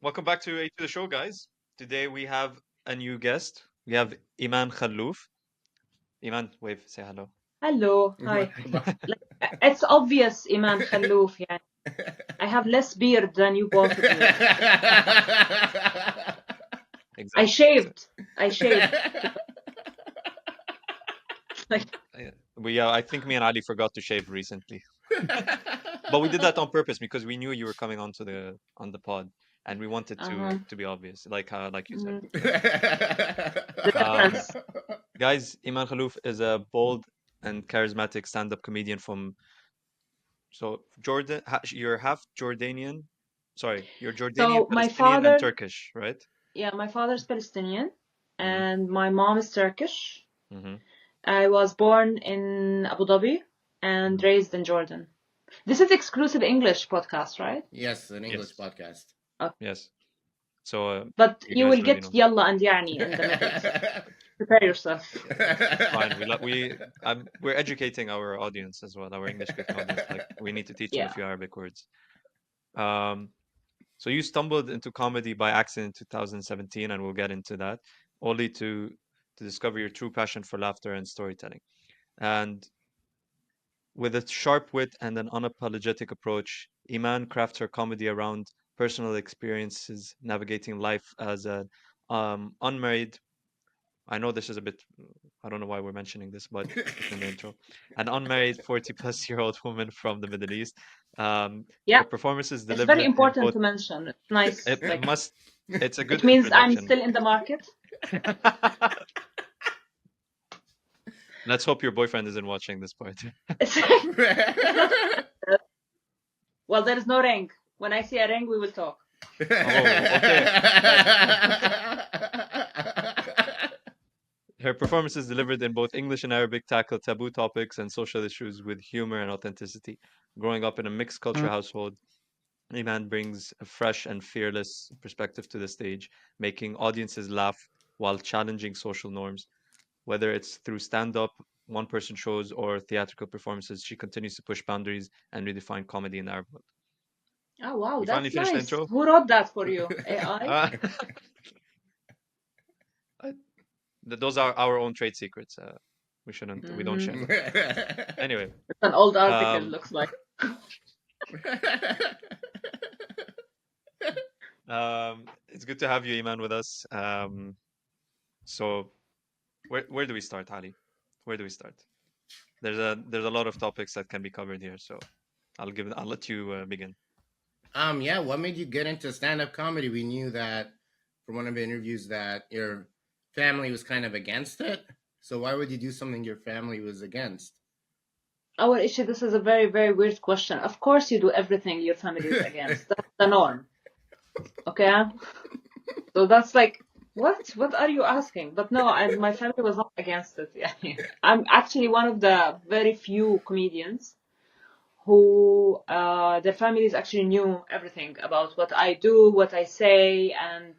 Welcome back to A to the Show, guys. Today we have a new guest. We have Eman Khallouf. Eman, wave, say hello. Hello, hi. Like, it's obvious, Eman Khallouf. Yeah, I have less beard than you both of you. I Exactly. shaved. I shaved. Like, I think me and Ali forgot to shave recently, but we did that on purpose because we knew you were coming onto the pod, and we wanted to be obvious, like you said. mm, the Um, difference. guys, Eman Khallouf is a bold and charismatic stand-up comedian from Jordan. You're half Jordanian. Sorry, you're Jordanian, So my Palestinian, and father, Turkish, right? yeah, my father's Palestinian, Mm-hmm. and my mom is Turkish. Mm-hmm. I was born in Abu Dhabi and Mm-hmm. raised in Jordan. This is exclusive English podcast, right? Yes, an English Yes. podcast. Okay. Yes. So But you you guys will already get know. yalla and yani in the middle. So prepare yourself. It's fine. We're educating our audience as well, our English speaking audience. Like we need to teach them a Yeah. few Arabic words. Um, so you stumbled into comedy by accident in 2017, and we'll get into that, only to discover your true passion for laughter and storytelling. And with a sharp wit and an unapologetic approach, Iman crafts her comedy around personal experiences, navigating life as an unmarried. I know this is a bit. I don't know why we're mentioning this, but it's in the intro. An unmarried 40-plus-year-old woman from the Middle East. Yeah. Her performance is It's very delivered in important both. to mention. It's nice. It Like, must. It's a it good means I'm introduction. still in the market. Let's hope your boyfriend isn't watching this part. It's not, well, there is no ring. When I see a ring, we will talk. Oh, okay. Her performances delivered in both English and Arabic tackle taboo topics and social issues with humor and authenticity. Growing up in a mixed culture household, Iman brings a fresh and fearless perspective to the stage, making audiences laugh while challenging social norms. Whether it's through stand up, one person shows, or theatrical performances, she continues to push boundaries and redefine comedy in the Arab world. Oh, wow, We finally that's finished the nice. intro. Who wrote that for you? AI? Uh, those are our own trade secrets. We don't share them. Anyway, It's an old article, um, looks like. it's good to have you, Iman, with us. So where do we start, Ali? Where do we start? There's a lot of topics that can be covered here, so I'll let you begin. yeah. What made you get into stand-up comedy? We knew that from one of the interviews that your family was kind of against it. So why would you do something your family was against? Our issue, this is a very, very weird question. Of course, you do everything your family is against. That's the norm. Okay? So that's like, what? What are you asking? But no, my family was not against it. Yeah. I'm actually one of the very few comedians who their families actually knew everything about what I do, what I say, and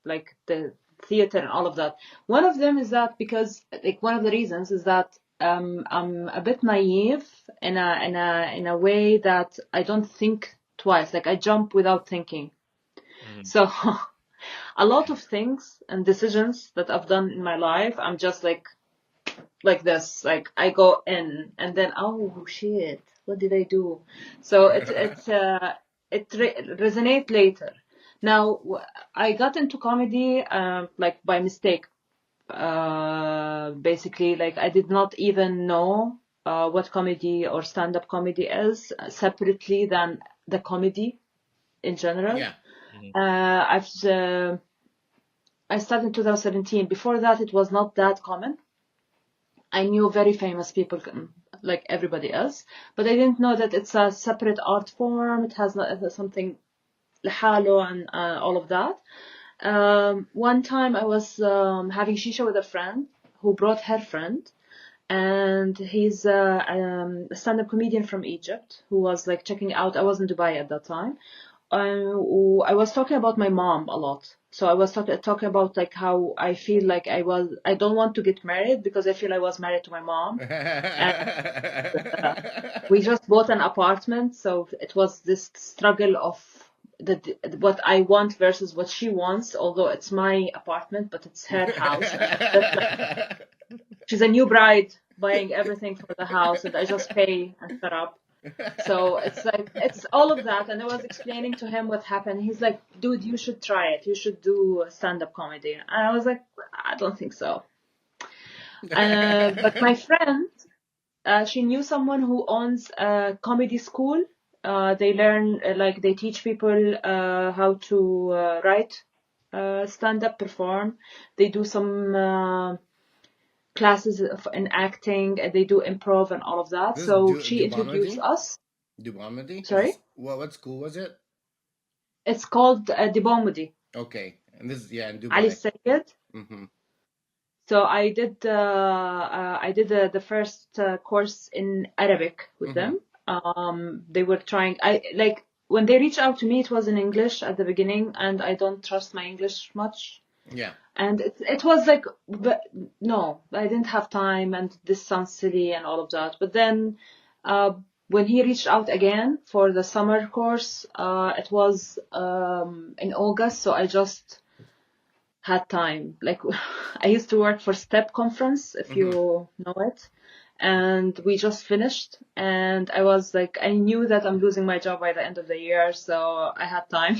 like the theater and all of that. One of them is that because like one of the reasons is that I'm a bit naive in a way that I don't think twice. Like I jump without thinking. Mhm. So a lot of things and decisions that I've done in my life, I'm just like this. Like I go in and then oh shit, what did I do? So it resonate later. Now I got into comedy like by mistake. Basically, like I did not even know what comedy or stand-up comedy is separately than the comedy in general. Yeah. I started in 2017. Before that, it was not that common. I knew very famous people like everybody else, but I didn't know that it's a separate art form. It has something لحاله and all of that. One time I was having shisha with a friend who brought her friend, and he's a stand-up comedian from Egypt who was like checking out. I was in Dubai at that time. I was talking about my mom a lot. So I was talking about like how I feel like I don't want to get married because I feel I was married to my mom. We just bought an apartment, so it was this struggle of what I want versus what she wants, although it's my apartment, but it's her house. She's a new bride buying everything for the house, and I just pay and shut up. So it's like, it's all of that. And I was explaining to him what happened. He's like, dude, you should try it. You should do stand-up comedy. And I was like, I don't think so. But my friend, she knew someone who owns a comedy school. They learn, they teach people how to write, stand-up, perform. They do some classes in acting, and they do improv and all of that. This So she introduced us. Dubomedy? Sorry? What school was it? It's called Dibomudi. Okay. And this is, in Dubai. Ali Sayed. Mm-hmm. So I did the first course in Arabic with them. They were trying, when they reached out to me, it was in English at the beginning, and I don't trust my English much. Yeah. And it was like, but no, I didn't have time, and this sounds silly and all of that. But then when he reached out again for the summer course, it was in August, so I just had time. Like, I used to work for STEP conference, if you know it, and we just finished, and I was like, I knew that I'm losing my job by the end of the year, so I had time.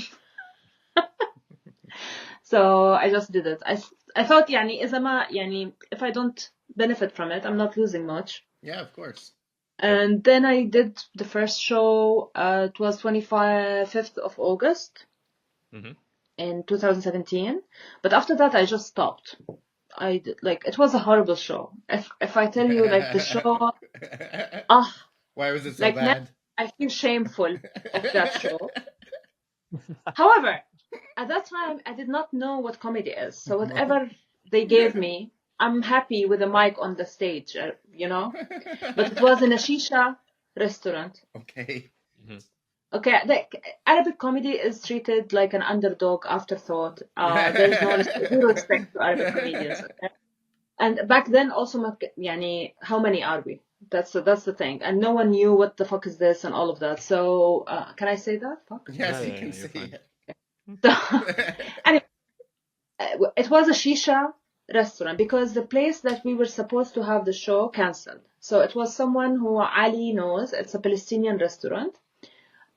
So I just did it. I thought, if I don't benefit from it, I'm not losing much. Yeah, of course. And then I did the first show. It was 25th of August in 2017. But after that, I just stopped. It was a horrible show. If I tell you, the show, why was it so bad? I feel shameful of that show. However, at that time, I did not know what comedy is. So whatever they gave me, I'm happy with a mic on the stage, But it was in a shisha restaurant. Okay. Okay, Arabic comedy is treated like an underdog afterthought. There's no respect to Arabic comedians. Okay? And back then also, how many are we? That's the thing. And no one knew what the fuck is this and all of that. So, can I say that? Fuck? Yes, you can say it. So, anyway, it was a shisha restaurant because the place that we were supposed to have the show canceled. So it was someone who Ali knows. It's a Palestinian restaurant.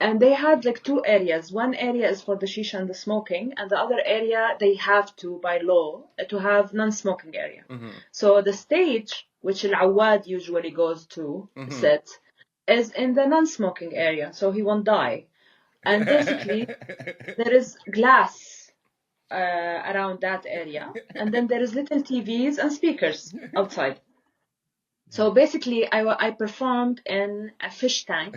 And they had two areas. One area is for the shisha and the smoking, and the other area they have to, by law, to have non-smoking area. So the stage, which Al-Awad usually goes to, set, is in the non-smoking area, so he won't die. And basically, there is glass around that area, and then there is little TVs and speakers outside. So basically, I performed in a fish tank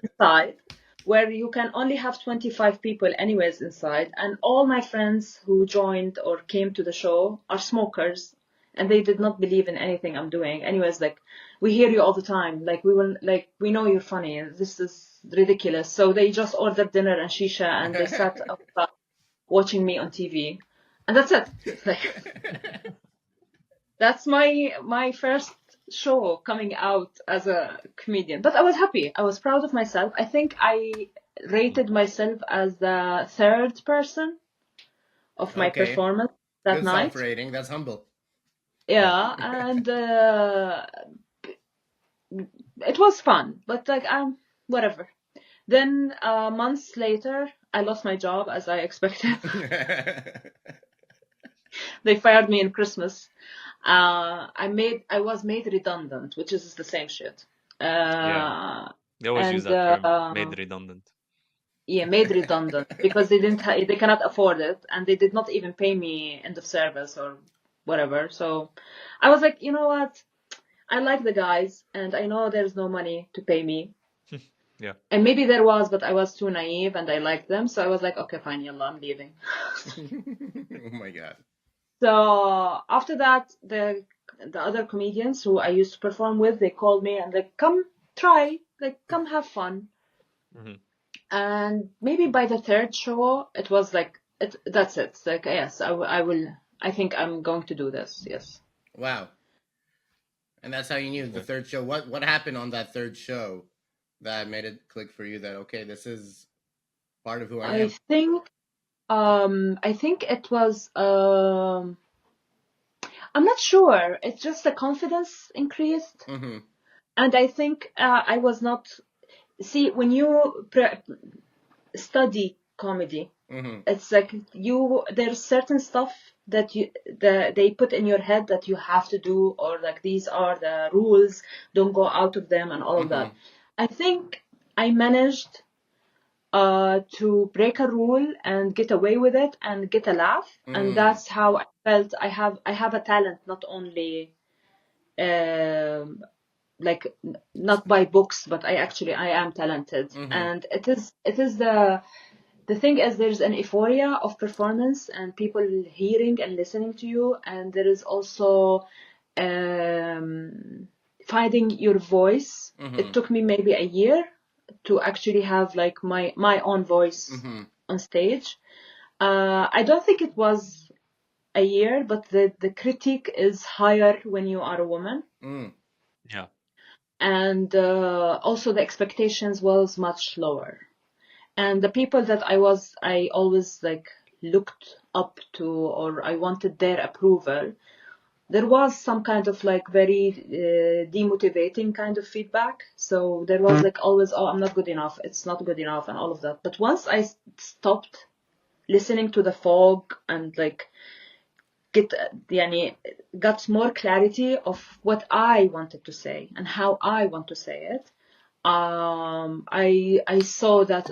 inside, where you can only have 25 people anyways inside. And all my friends who joined or came to the show are smokers, and they did not believe in anything I'm doing. Anyways, we hear you all the time. We know you're funny. This is ridiculous. So they just ordered dinner and shisha, and they sat outside watching me on TV. And that's it. That's my first show coming out as a comedian. But I was happy. I was proud of myself. I think I rated myself as the third person of my performance that night. Good self-rating. That's humble. Yeah, and it was fun. But whatever. Then months later, I lost my job as I expected. They fired me in Christmas. I was made redundant, which is the same shit. Yeah. They always use that term, made redundant. Yeah, made redundant because they cannot afford it, and they did not even pay me end of service or whatever. So I was like, you know what? I like the guys, and I know there's no money to pay me. Yeah. And maybe there was, but I was too naive, and I liked them. So I was like, okay, fine, yalla, I'm leaving. Oh my God. So after that, the other comedians who I used to perform with, they called me and come try, come have fun. And maybe by the third show, it was that's it. It's yes, I will. I think I'm going to do this. Yes. Wow. And that's how you knew the third show. What happened on that third show that made it click for you that, okay, this is part of who I I am? think it was I'm not sure. It's just the confidence increased, Mm-hmm. and I think I was not. See, when you study comedy, Mm-hmm. it's like there's certain stuff that they put in your head that you have to do, or like these are the rules, don't go out of them and all of Mm-hmm. that. I think I managed to break a rule and get away with it and get a laugh, and Mm. that's how I felt. I have a talent, not only um, like not by books, but I am talented. Mm-hmm. And it is the thing is, there's an euphoria of performance and people hearing and listening to you, and there is also finding your voice. Mm-hmm. It took me maybe a year to actually have like my own voice Mm-hmm. on stage. I don't think it was a year, but the critique is higher when you are a woman, Mm. Yeah. and also the expectations was much lower. And the people that I always like looked up to, or I wanted their approval, there was some kind of like very demotivating kind of feedback. So there was like always, oh, I'm not good enough, it's not good enough, and all of that. But once I stopped listening to the fog and like get يعني got more clarity of what I wanted to say and how I want to say it, I saw that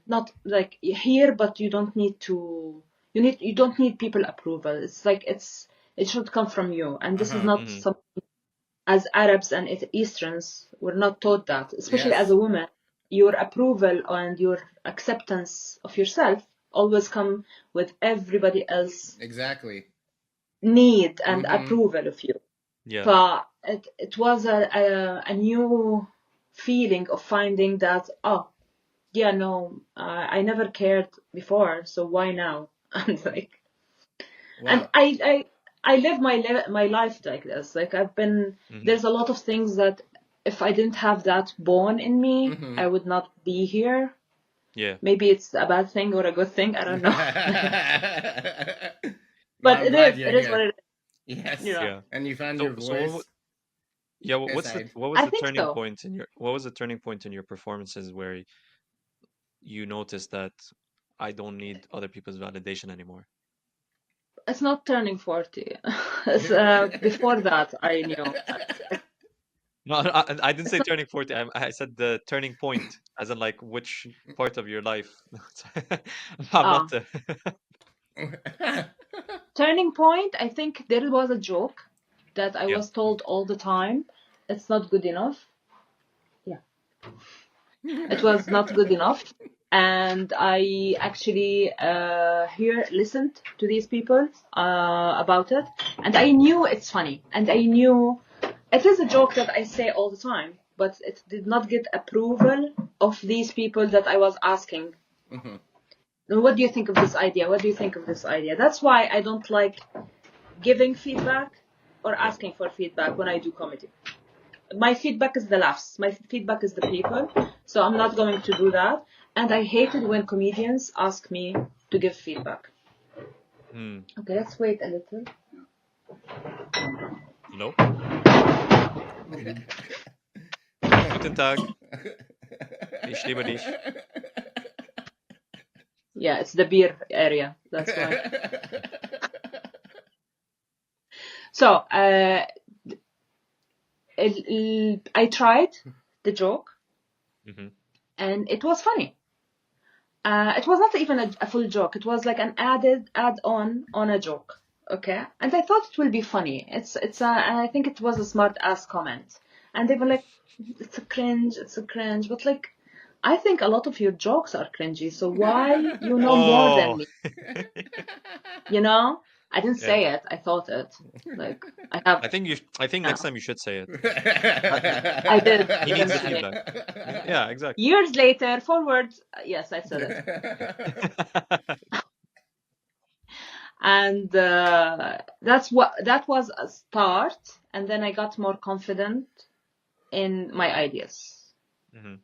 not like here, but you don't need to you don't need people approval. It's like it should come from you, and this is Uh-huh. not Hmm. some, as Arabs and Easterns, we're not taught that, especially as Yes. a woman. Your approval and your acceptance of yourself always come with everybody else Exactly. need and Mm-hmm. approval of you. Yeah. It was a new feeling of finding that, oh, yeah, no, I never cared before, so why now? And like, and Wow. I live my life like this. Like Hmm. there's a lot of things that if I didn't have that born in me, Mm-hmm. I would not be here. Yeah. Maybe it's a bad thing or a good thing, I don't know. No, But I'm glad it you're is what here. it is, you Yes. know. Yeah. And you found your So voice yeah, aside. what was I the think turning so. point in your what was the turning point in your performances where you noticed that I don't need other people's validation anymore? It's not turning 40. It's, before that, I knew. No, I didn't It's say not, turning 40. I said the turning point, as in like which part of your life. I'm not. ah, turning point. I think there was a joke that I Yeah. was told all the time. It's not good enough. Yeah, it was not good enough. And I actually listened to these people about it, and I knew it's funny, and I knew it is a joke that I say all the time, but it did not get approval of these people that I was asking. Mhm. What do you think of this idea? What do you think of this idea? That's why I don't like giving feedback or Yeah. asking for feedback when I do comedy. My feedback is the laughs. My feedback is the people. So I'm not going to do that. And I hate it when comedians ask me to give feedback. Hmm. Okay, let's wait a little. Hello. Guten Tag. Ich liebe dich. Yeah, it's the beer area. That's why. So I tried the joke, Hmm. and it was funny. It was not even a full joke. It was like an add on a joke. Okay, and I thought it will be funny. And I think it was a smart ass comment. And they were like, it's a cringe. But like, I think a lot of your jokes are cringy. So why you know more than Oh. me? You know, I didn't Yeah. say it. I thought it. Like I have. I think next Uh, time you should say it. I did He needs the eventually. feedback. Yeah. Exactly. Years later, forward, yes, I said it. And that was a start, and then I got more confident in my ideas. Hmm.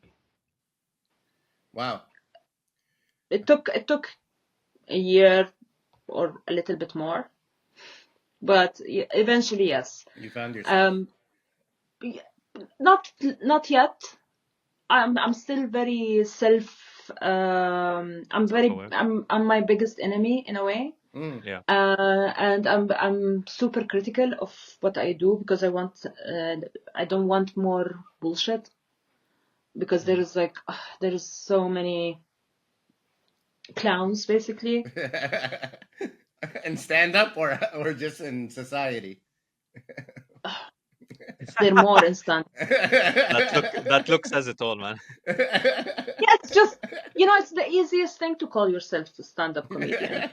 Wow. It took a year or a little bit more, but eventually, yes. You found yourself. Not yet. I'm still very Self-aware. I'm my biggest enemy in a way. Mm. Yeah. And I'm super critical of what I do because I don't want more bullshit, because there is so many clowns basically. And stand up or just in society. They're more instant. That look says it all, man. Yeah, it's just, it's the easiest thing to call yourself a stand-up comedian.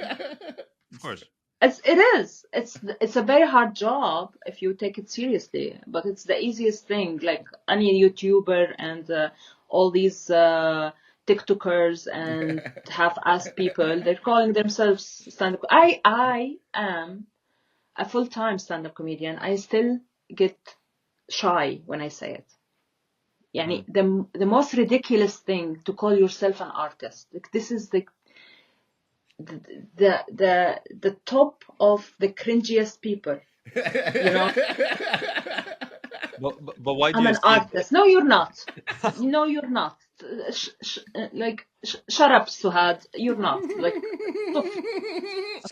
Of course. It's a very hard job if you take it seriously, but it's the easiest thing. Like any YouTuber and all these TikTokers and half-ass people, they're calling themselves stand-up. I am a full-time stand-up comedian. I still get shy when I say it. Yani, the most ridiculous thing to call yourself an artist. Like, this is the top of the cringiest people. But why do I'm you an see it? artist. No, you're not. No, you're not. Shut up, Suhad. You're not. Like, okay.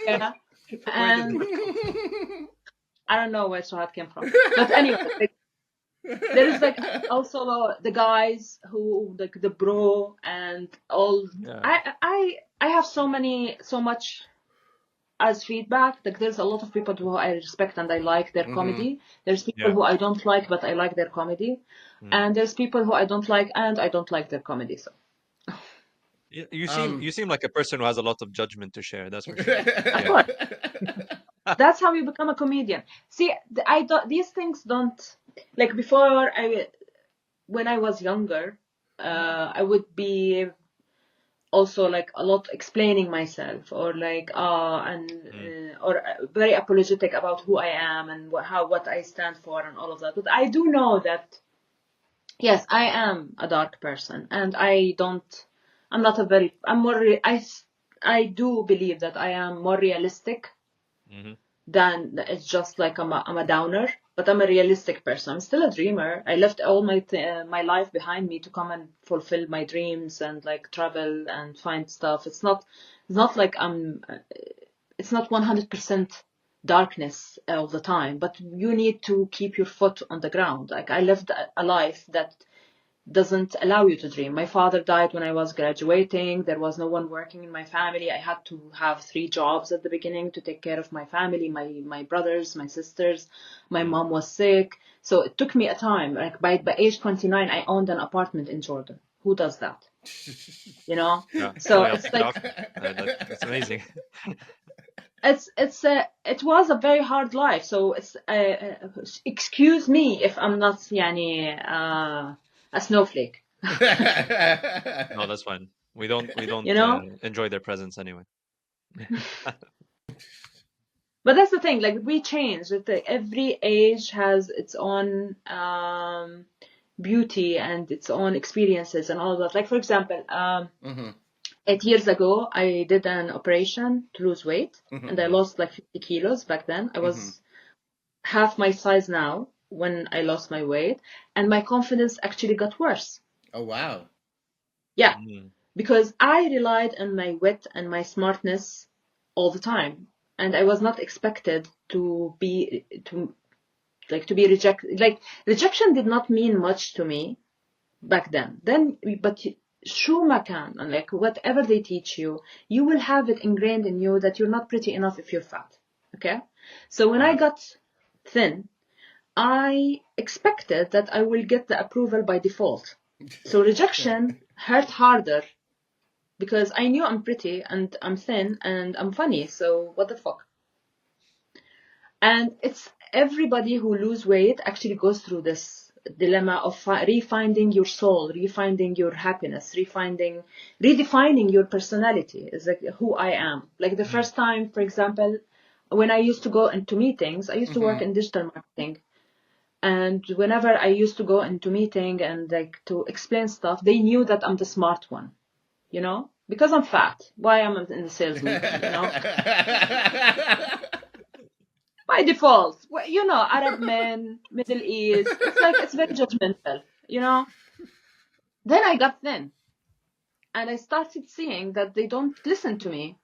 Where did And that come from? I don't know where Suhad came from, but anyway, like, there is like also the guys who like the bro and all. Yeah. I have so much as feedback. Like, there's a lot of people who I respect and I like their comedy. There's people Yeah. who I don't like, but I like their comedy. And there's people who I don't like and I don't like their comedy. So You seem like a person who has a lot of judgment to share. That's for sure. of course, that's how you become a comedian. See, I don't. These things don't, like, when I was younger, I would be also like a lot explaining myself, or like or very apologetic about who I am and what I stand for and all of that. But I do know that yes, I am a dark person, and I do believe that I am more realistic than it's just like I'm a downer, but I'm a realistic person. I'm still a dreamer. I left all my life behind me to come and fulfill my dreams and like travel and find stuff. It's not like it's not 100% darkness all the time, but you need to keep your foot on the ground. Like, I lived a life that doesn't allow you to dream. My father died when I was graduating. There was no one working in my family. I had to have 3 jobs at the beginning to take care of my family, my brothers, my sisters. My mom was sick. So it took me a time. Like, by age 29, I owned an apartment in Jordan. Who does that? Yeah. So Yeah, it's pick it like, up. That's amazing. it was a very hard life. So it's excuse me if I'm not a snowflake. No, that's fine. We don't enjoy their presence anyway. But that's the thing, like, we change. Every age has its own beauty and its own experiences and all of that. Like, for example, 8 years ago, I did an operation to lose weight, and I lost like 50 kilos back then. I was half my size now when I lost my weight, and my confidence actually got worse. Oh, wow. Yeah, because I relied on my wit and my smartness all the time, and I was not expected to be rejected. Like, rejection did not mean much to me back then. But شو ما كان, and like whatever they teach you, you will have it ingrained in you that you're not pretty enough if you're fat. Okay, so when I got thin, I expected that I will get the approval by default. So rejection hurt harder because I knew I'm pretty and I'm thin and I'm funny. So what the fuck? And it's everybody who lose weight actually goes through this dilemma of refinding your soul, refinding your happiness, redefining your personality. Is like who I am. Like the first time, for example, when I used to go into meetings, I used to work in digital marketing. And whenever I used to go into meeting and like to explain stuff, they knew that I'm the smart one. you know, because I'm fat. Why am I in the sales meeting, you know? By default, well, you know, Arab men, Middle East, it's like, it's very judgmental, you know? Then I got thin and I started seeing that they don't listen to me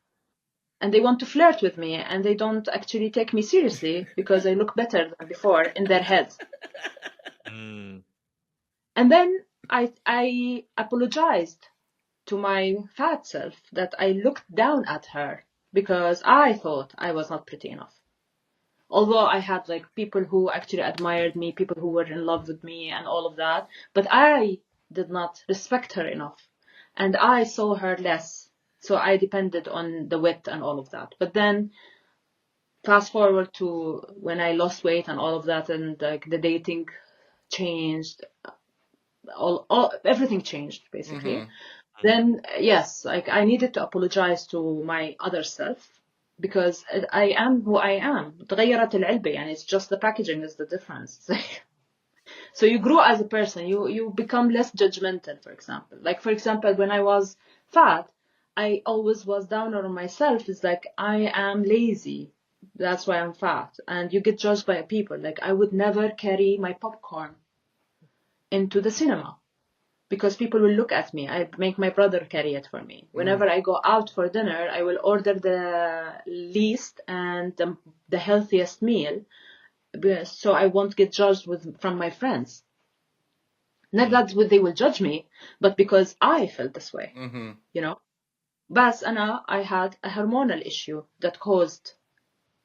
and they want to flirt with me and they don't actually take me seriously because I look better than before in their heads. Mm. And then I apologized to my fat self that I looked down at her because I thought I was not pretty enough. Although I had like people who actually admired me, people who were in love with me and all of that, but I did not respect her enough and I saw her less. So I depended on the wit and all of that. But then fast forward to when I lost weight and all of that, and like the dating changed, everything changed basically. Then yes, like I needed to apologize to my other self because I am who I am. تغيرت العلبة يعني, it's just the packaging is the difference. So you grow as a person, you become less judgmental, for example. Like for example, when I was fat, I always was down on myself. It's like I am lazy. That's why I'm fat. And you get judged by people. Like I would never carry my popcorn into the cinema because people will look at me. I make my brother carry it for me. Whenever I go out for dinner, I will order the least and the healthiest meal so I won't get judged from my friends. Not that they will judge me, but because I felt this way, you know. But I had a hormonal issue that caused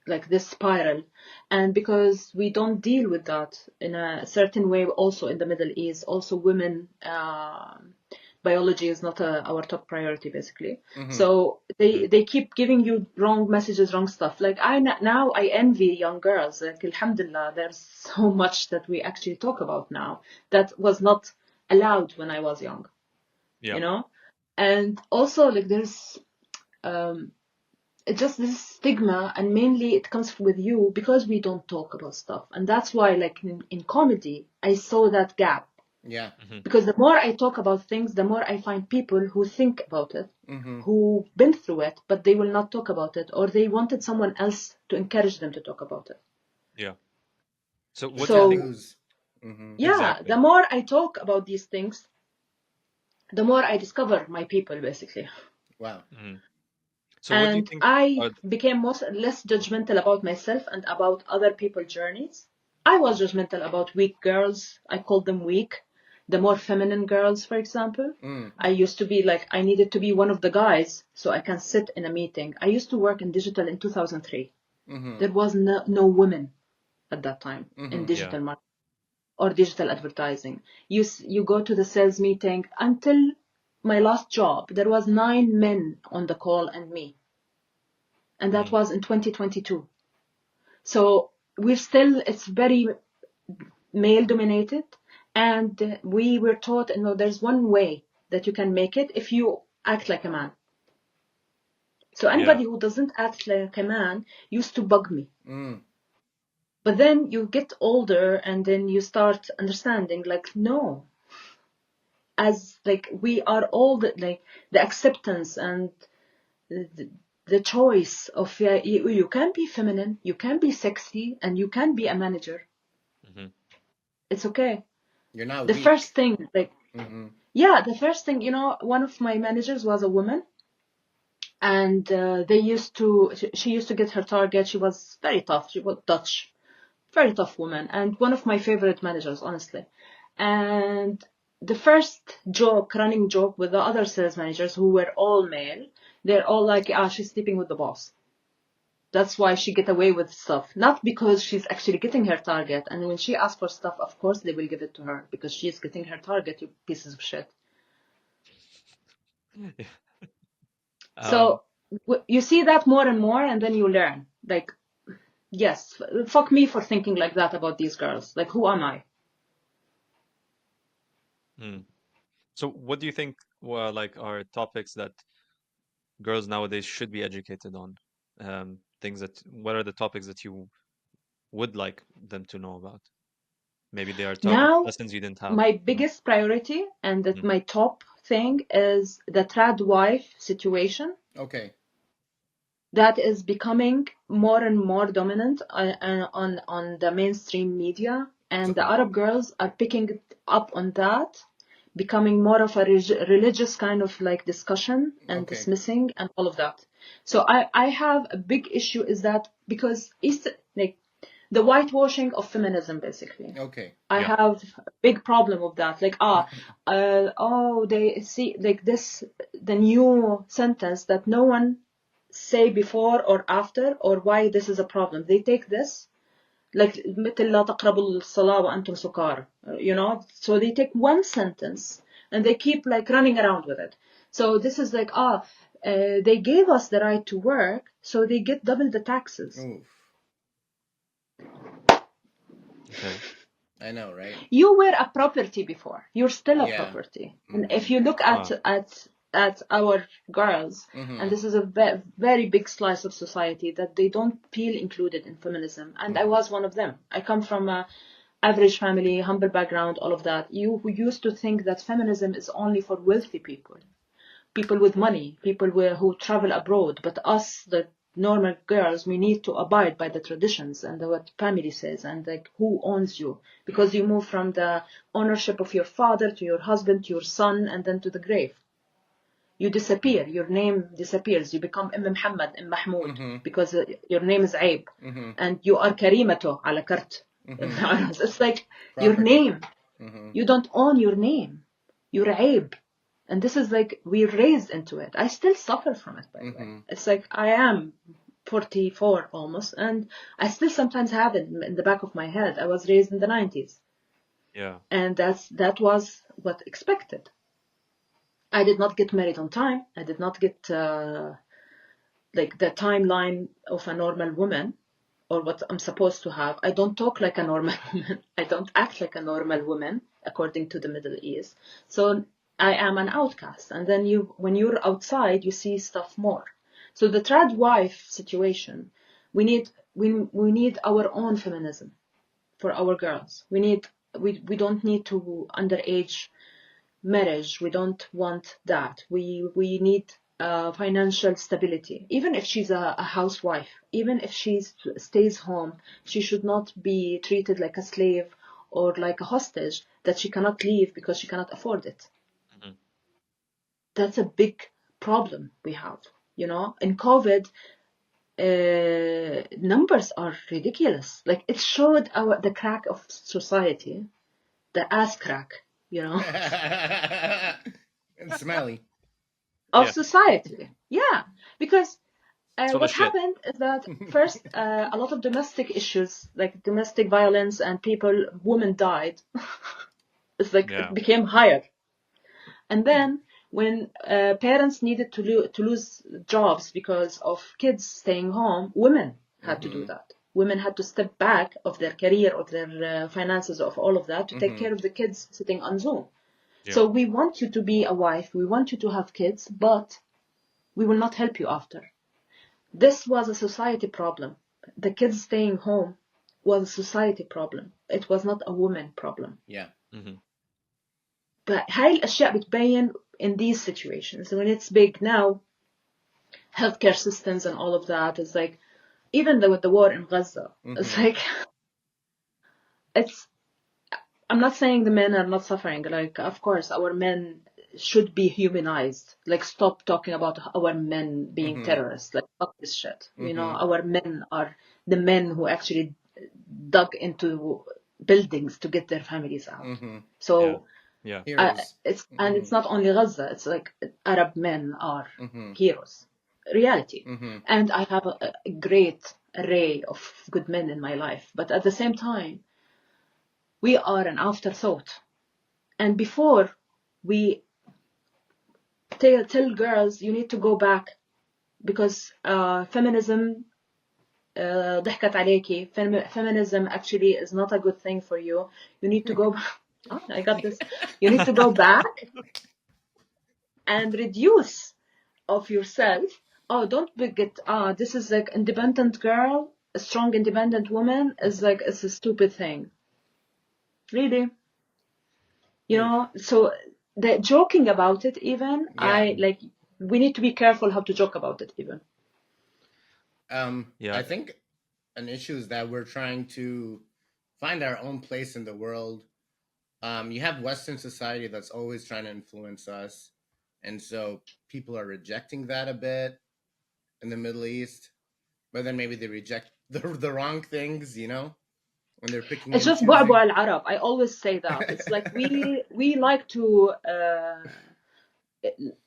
like this spiral, and because we don't deal with that in a certain way also in the Middle East, also women biology is not our top priority basically. So they keep giving you wrong messages, wrong stuff. Like now I envy young girls. Like alhamdulillah, there's so much that we actually talk about now that was not allowed when I was young. Yeah. You know. And also like there's it's just this stigma, and mainly it comes with you because we don't talk about stuff. And that's why like in comedy I saw that gap. Yeah. Because the more I talk about things, the more I find people who think about it, who've been through it, but they will not talk about it, or they wanted someone else to encourage them to talk about it. Yeah. So what do you think? Taboos. Yeah, Exactly. the more I talk about these things, the more I discover my people basically. Wow. So what do you And think I are became less judgmental about myself and about other people's journeys. I was judgmental about weak girls. I called them weak. The more feminine girls, for example. I used to be like, I needed to be one of the guys so I can sit in a meeting. I used to work in digital in 2003. There was no women at that time in digital marketing or digital advertising. You go to the sales meeting. Until my last job, there was 9 men on the call and me. And that was in 2022. So it's very male dominated. And we were taught, there's one way that you can make it if you act like a man. So anybody who doesn't act like a man used to bug me. But then you get older and then you start understanding like, no, as like we are all the acceptance and the choice of you can be feminine, you can be sexy, and you can be a manager. It's okay. You're not The weak. first thing, the first thing, one of my managers was a woman, and she used to get her target. She was very tough. She was Dutch, very tough woman, and one of my favorite managers, honestly. And the first running joke with the other sales managers who were all male, they're all like, she's sleeping with the boss. That's why she get away with stuff. Not because she's actually getting her target. And when she asks for stuff, of course they will give it to her because she's getting her target, you pieces of shit. So you see that more and more, and then you learn. Like, yes, fuck me for thinking like that about these girls. Like, who am I? So what do you think are topics that girls nowadays should be educated on? What are the topics that you would like them to know about? Maybe they are Now, lessons you didn't have. my biggest priority and that my top thing is the trad wife situation Okay. that is becoming more and more dominant on the mainstream media, and the Arab girls are picking up on that, becoming more of a religious kind of like discussion and Okay. dismissing and all of that. So I have a big issue is that because it's like the whitewashing of feminism basically. Okay. I Yeah. have a big problem with that. Like, they see like this, the new sentence that no one say before or after or why this is a problem. They take this like مثل لا تقربوا الصلاة وأنتم سكارى, you know. So they take one sentence and they keep like running around with it. So this is like they gave us the right to work, so they get double the taxes. Oof. Okay. I know, right? You were a property before. You're still a Yeah. property. And if you look at our girls, and this is a very big slice of society that they don't feel included in feminism. And I was one of them. I come from a average family, humble background, all of that. You who used to think that feminism is only for wealthy people, people with money, people who travel abroad. But us, the normal girls, we need to abide by the traditions and what family says and like who owns you, because you move from the ownership of your father to your husband to your son and then to the grave. You disappear, your name disappears, you become Muhammad Mahmoud because your name is Aib, and you are Karimatu ala kart. It's like your Property. name, you don't own your name, you're Aib. And this is like, we're raised into it. I still suffer from it, by the way. It's like, I am 44 almost, and I still sometimes have it in the back of my head. I was raised in the 90s. Yeah. And that was what expected. I did not get married on time. I did not get like the timeline of a normal woman or what I'm supposed to have. I don't talk like a normal woman. I don't act like a normal woman according to the Middle East. So I am an outcast. And then when you're outside, you see stuff more. So the trad wife situation, we need our own feminism for our girls. We don't need to underage marriage. We don't want that. We need financial stability. Even if she's a housewife, even if she stays home, she should not be treated like a slave or like a hostage that she cannot leave because she cannot afford it. That's a big problem we have. You know, in COVID, numbers are ridiculous. Like, it showed the crack of society, the ass crack, you know. It's smelly. Of Yeah. society. Yeah, because Full what of shit. happened is that first a lot of domestic issues like domestic violence and women died. It's like Yeah. it became higher. And then when parents needed to lose jobs because of kids staying home, women had to do that. Women had to step back of their career, of their finances, of all of that to take care of the kids sitting on Zoom. Yeah. So we want you to be a wife, we want you to have kids, but we will not help you after. This was a society problem. The kids staying home was a society problem. It was not a woman problem. Yeah. هاي الأشياء بتبين in these situations. When it's big now, healthcare systems and all of that is like, even with the war in Gaza, it's like, I'm not saying the men are not suffering. Like, of course, our men should be humanized. Like, stop talking about our men being terrorists. Like, fuck this shit. You know, our men are the men who actually dug into buildings to get their families out. So Yeah. Heroes. it's not only Gaza. It's like Arab men are heroes. Reality. And I have a great array of good men in my life. But at the same time, we are an afterthought. And before we tell girls, you need to go back because feminism ضحكت عليكي. Feminism actually is not a good thing for you. You need to go oh, I got this. You need to go back and reduce of yourself. Oh, don't get this is like independent girl, a strong independent woman is like, it's a stupid thing. Really? You know, so the joking about it even, Yeah. we need to be careful how to joke about it even. Yeah. I think an issue is that we're trying to find our own place in the world. You have Western society that's always trying to influence us, and so people are rejecting that a bit in the Middle East. But then maybe they reject the wrong things, when they're picking It's and just بعبع choosing. العرب. I always say that. It's like we like to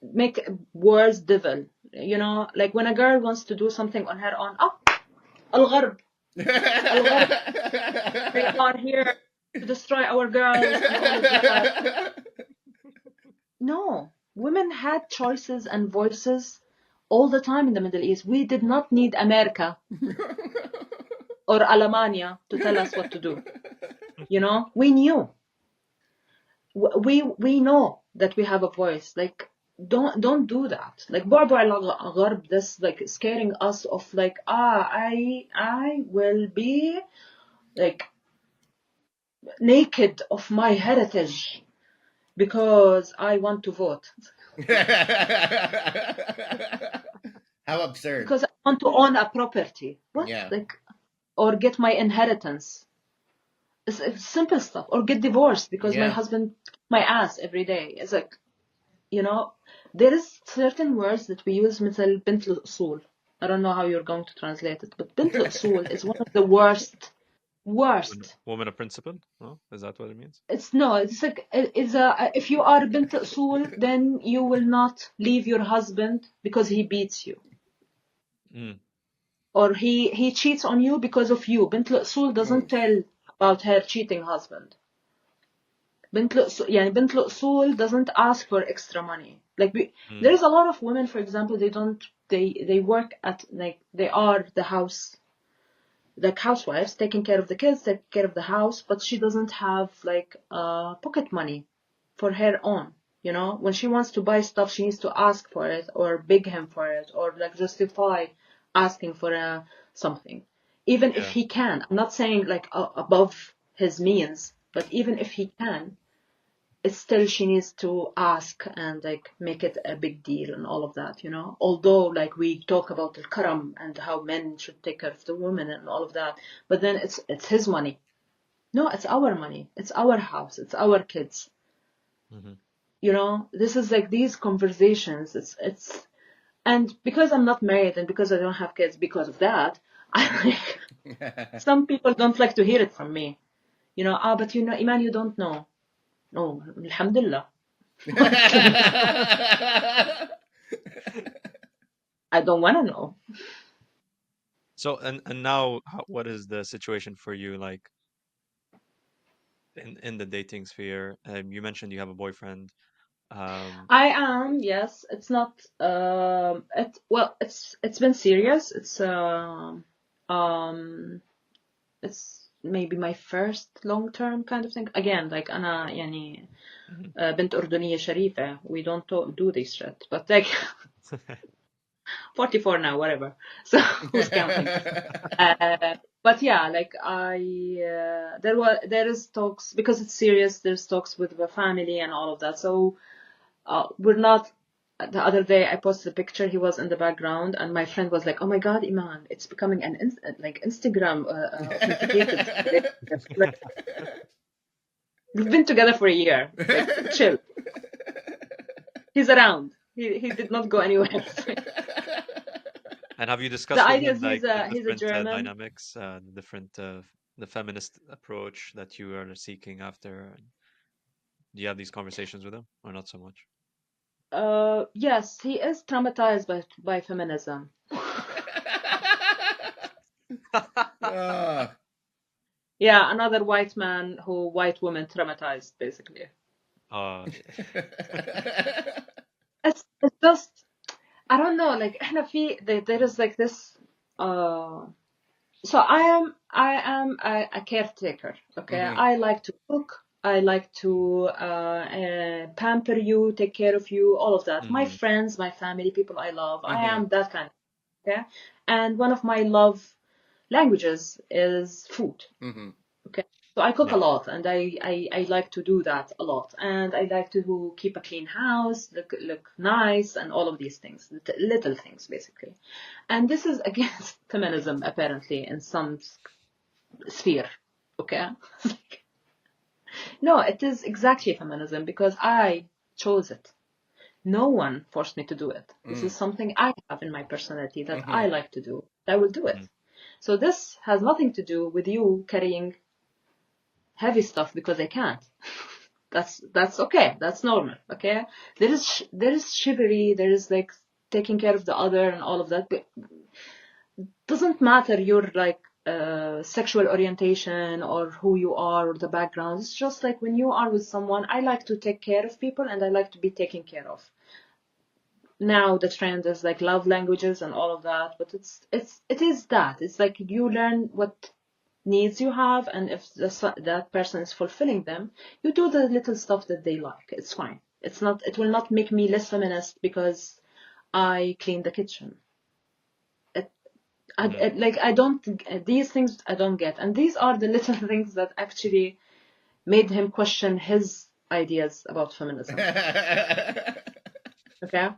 make words devil. Like when a girl wants to do something on her own, الغرب, الغرب, they are here to destroy our girls and all of that. No, women had choices and voices all the time in the Middle East. We did not need America or Alemania to tell us what to do. We knew. We know that we have a voice. Like, don't do that. Like بعبع الغرب, this like scaring us of like, I will be like naked of my heritage because I want to vote. How absurd. Because I want to own a property. What? Yeah. Like, or get my inheritance. It's simple stuff. Or get divorced because my Yeah. husband kicked my ass every day. It's like, there is certain words that we use مثل بنت الأصول. I don't know how you're going to translate it, but بنت الأصول is one of the worst. Woman of principle? No? Is that what it means? It's like, if you are بنت الأصول, then you will not leave your husband because he beats you. Or he cheats on you because of you. بنت الأصول doesn't tell about her cheating husband. بنت الأصول doesn't ask for extra money. Like there's a lot of women, for example, they work at, like, they are the house, like housewives, taking care of the kids, taking care of the house, but she doesn't have like pocket money for her own. When she wants to buy stuff, she needs to ask for it or beg him for it or like justify asking for something. Even if he can, I'm not saying like above his means, but even if he can, it's still she needs to ask and like make it a big deal and all of that, although like we talk about al-karam and how men should take care of the women and all of that, but then it's his money. No, it's our money, it's our house, it's our kids. This is like these conversations, it's and because I'm not married and because I don't have kids, because of that, some people don't like to hear it from me, but Iman, you don't know. No, alhamdulillah. I don't want to know. So and now, what is the situation for you, like in the dating sphere? You mentioned you have a boyfriend. I am, yes. It's not. It's been serious. It's maybe my first long term kind of thing. Again, like أنا يعني بنت أردنية شريفة. We don't do this shit, but like 44 now, whatever. So who's counting? But yeah, like there is talks because it's serious. There's talks with the family and all of that. So we're not. The other day I posted a picture. He was in the background, and my friend was like, "Oh my God, Iman, it's becoming an like Instagram authenticated." Like, we've been together for a year. Like, chill. He's around. He did not go anywhere. And have you The discussed with idea him is like the he's a different German. dynamics, the different the feminist approach that you are seeking after? Do you have these conversations with him, or not so much? Yes, he is traumatized by feminism. Yeah, another white man who white women traumatized, basically. It's just, I don't know, like احنا there is like this so I am a caretaker, okay? I like to cook, I like to pamper you, take care of you, all of that. My friends, my family, people I love, I am that kind of, okay? And one of my love languages is food. Okay. So I cook Yeah. a lot, and I like to do that a lot, and I like to keep a clean house, look nice, and all of these things, little things basically. And this is against feminism apparently in some sphere, okay? No, it is exactly feminism because I chose it. No one forced me to do it. This is something I have in my personality that I like to do. I will do it. Mm. So this has nothing to do with you carrying heavy stuff because I can't. That's okay. That's normal. Okay. There is chivalry. There is like taking care of the other and all of that. But doesn't matter your like sexual orientation or who you are or the background. It's just like when you are with someone, I like to take care of people and I like to be taken care of. Now the trend is like love languages and all of that, but it is that. It's like you learn what needs you have, and if that person is fulfilling them, you do the little stuff that they like. It's fine. It will not make me less feminist because I clean the kitchen. I don't, these things I don't get, and these are the little things that actually made him question his ideas about feminism. Okay.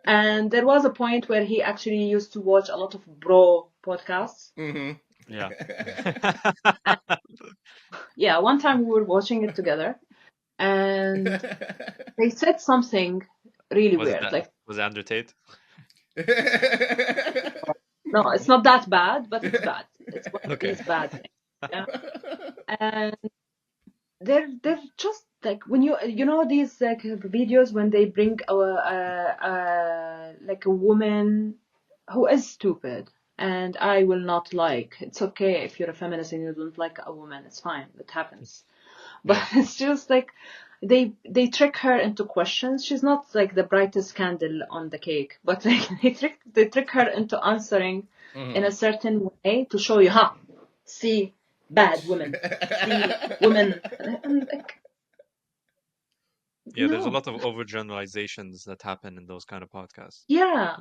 And there was a point where he actually used to watch a lot of bro podcasts. Yeah. Yeah, one time we were watching it together, and they said something really weird. Like, Was it Andrew Tate? no, it's not that bad, but it's bad. It's one of Okay. these bad things. Yeah. And they're just like when you know these like videos when they bring like a woman who is stupid, and I will not like. It's okay if you're a feminist and you don't like a woman. It's fine. It happens. But Yeah. it's just like they trick her into questions. She's not like the brightest candle on the cake, but like they trick her into answering in a certain way to show you, see, bad women, see, women. And like, Yeah, there's a no, lot of overgeneralizations that happen in those kind of podcasts. yeah.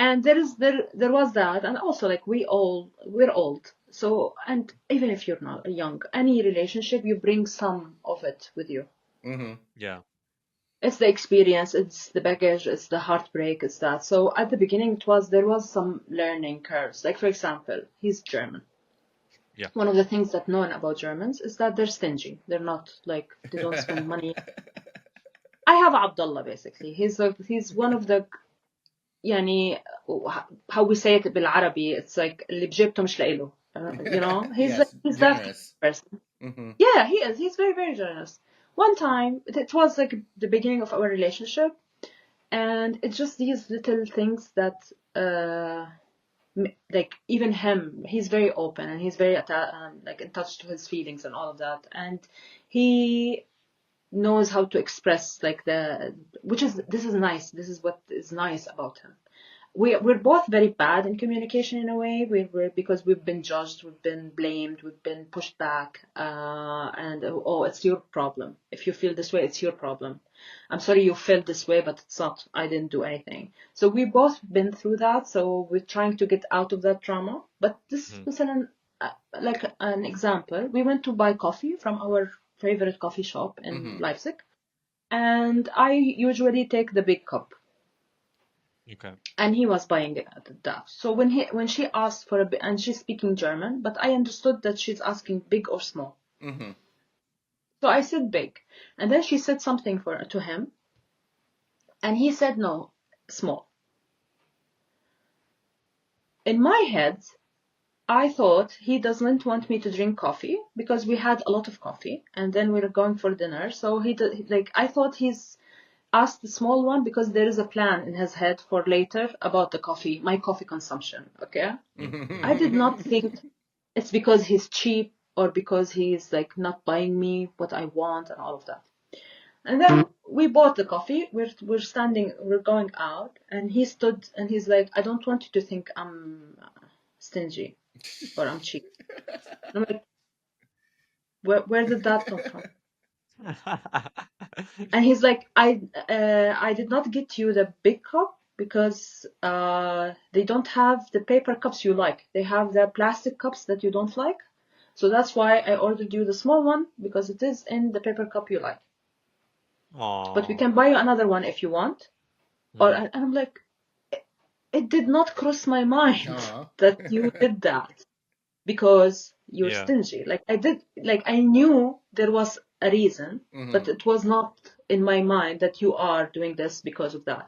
And there was that, and also like we're old. So, and even if you're not young, any relationship you bring some of it with you. Yeah. It's the experience, it's the baggage, it's the heartbreak, it's that. So at the beginning, there was some learning curves. Like for example, he's German. Yeah. One of the things that known about Germans is that they're stingy. They're not like they don't spend money. I have Abdullah basically. He's one of the يعني how we say it بالعربي. It's like اللي بجيبته مش لإله. You know, Yes, he's that generous. person. Yeah, he is. He's very, very generous. One time, it was like the beginning of our relationship, and it's just these little things that, like even him, he's very open and he's very like in touch to his feelings and all of that, and he knows how to express like this is nice. This is what is nice about him. We're both very bad in communication in a way. Because we've been judged, we've been blamed, we've been pushed back, and oh, it's your problem. If you feel this way, it's your problem. I'm sorry you felt this way, but it's not. I didn't do anything. So we've both been through that. So we're trying to get out of that trauma. But this was like an example. We went to buy coffee from our favorite coffee shop in Leipzig, and I usually take the big cup. Okay. And he was buying that. So when she asked for a bit, and she's speaking German, but I understood that she's asking big or small. So I said big, and then she said something to him, and he said no, small. In my head, I thought he doesn't want me to drink coffee because we had a lot of coffee, and then we were going for dinner. So I thought he's asked the small one because there is a plan in his head for later about my coffee consumption. Okay. I did not think it's because he's cheap or because he's like not buying me what I want and all of that. And then we bought the coffee. We're going out, and he stood and he's like, I don't want you to think I'm stingy or I'm cheap. And I'm like, where did that come from? And he's like, I did not get you the big cup because they don't have the paper cups you like. They have the plastic cups that you don't like. So that's why I ordered you the small one, because it is in the paper cup you like. But we Aww. can buy you another one if you want. Or and I'm like, it did not cross my mind Aw. that you did that because you're Yeah. stingy. Like I knew there was a reason, but it was not in my mind that you are doing this because of that.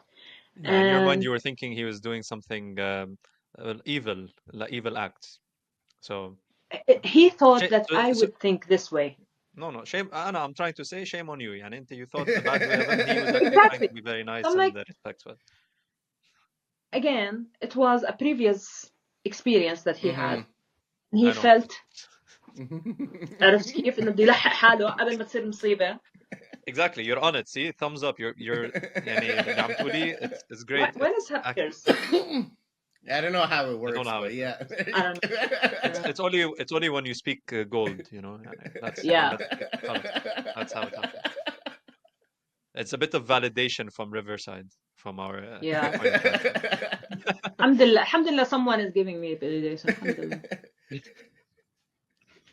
Yeah, in your mind, And you were thinking he was doing something evil, like evil acts. So, he thought that so, I so would think this way. no, shame. Anna, I'm trying to say shame on you. يعني you thought the bad way of him. He was actually trying Exactly. to be very nice I'm and like, respectful. again, it was a previous experience that he had. He I know. felt عرفت كيف انه بده يلحق حاله قبل ما تصير مصيبة. Exactly, you're on it. See, thumbs up. You're يعني اللي عم تقوليه, it's great. When is It's yours? I don't know how it I don't works, know how but it yeah. I don't know. it's only when you speak gold, يعني that's Yeah. that's how it happens. It's a bit of validation from Riverside, from our Yeah. podcast. Alhamdulillah, someone is giving me validation. Alhamdulillah.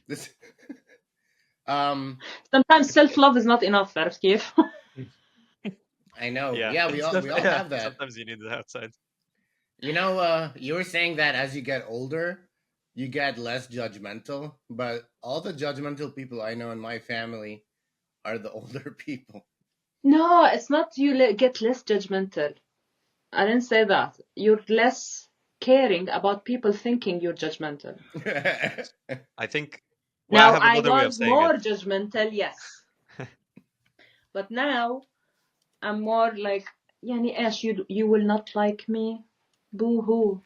This, Sometimes self-love is not enough, عرفت كيف? I know. Yeah, Yeah, we all have that. Sometimes you need the outside. You know, you were saying that as you get older, you get less judgmental, but all the judgmental people I know in my family are the older people. No, it's not you get less judgmental. I didn't say that. You're less caring about people thinking you're judgmental. I think. Well, Now, I have I another way of was saying more it. judgmental, yes. But now, I'm more like, يعني إيش, you will not like me? Boo-hoo.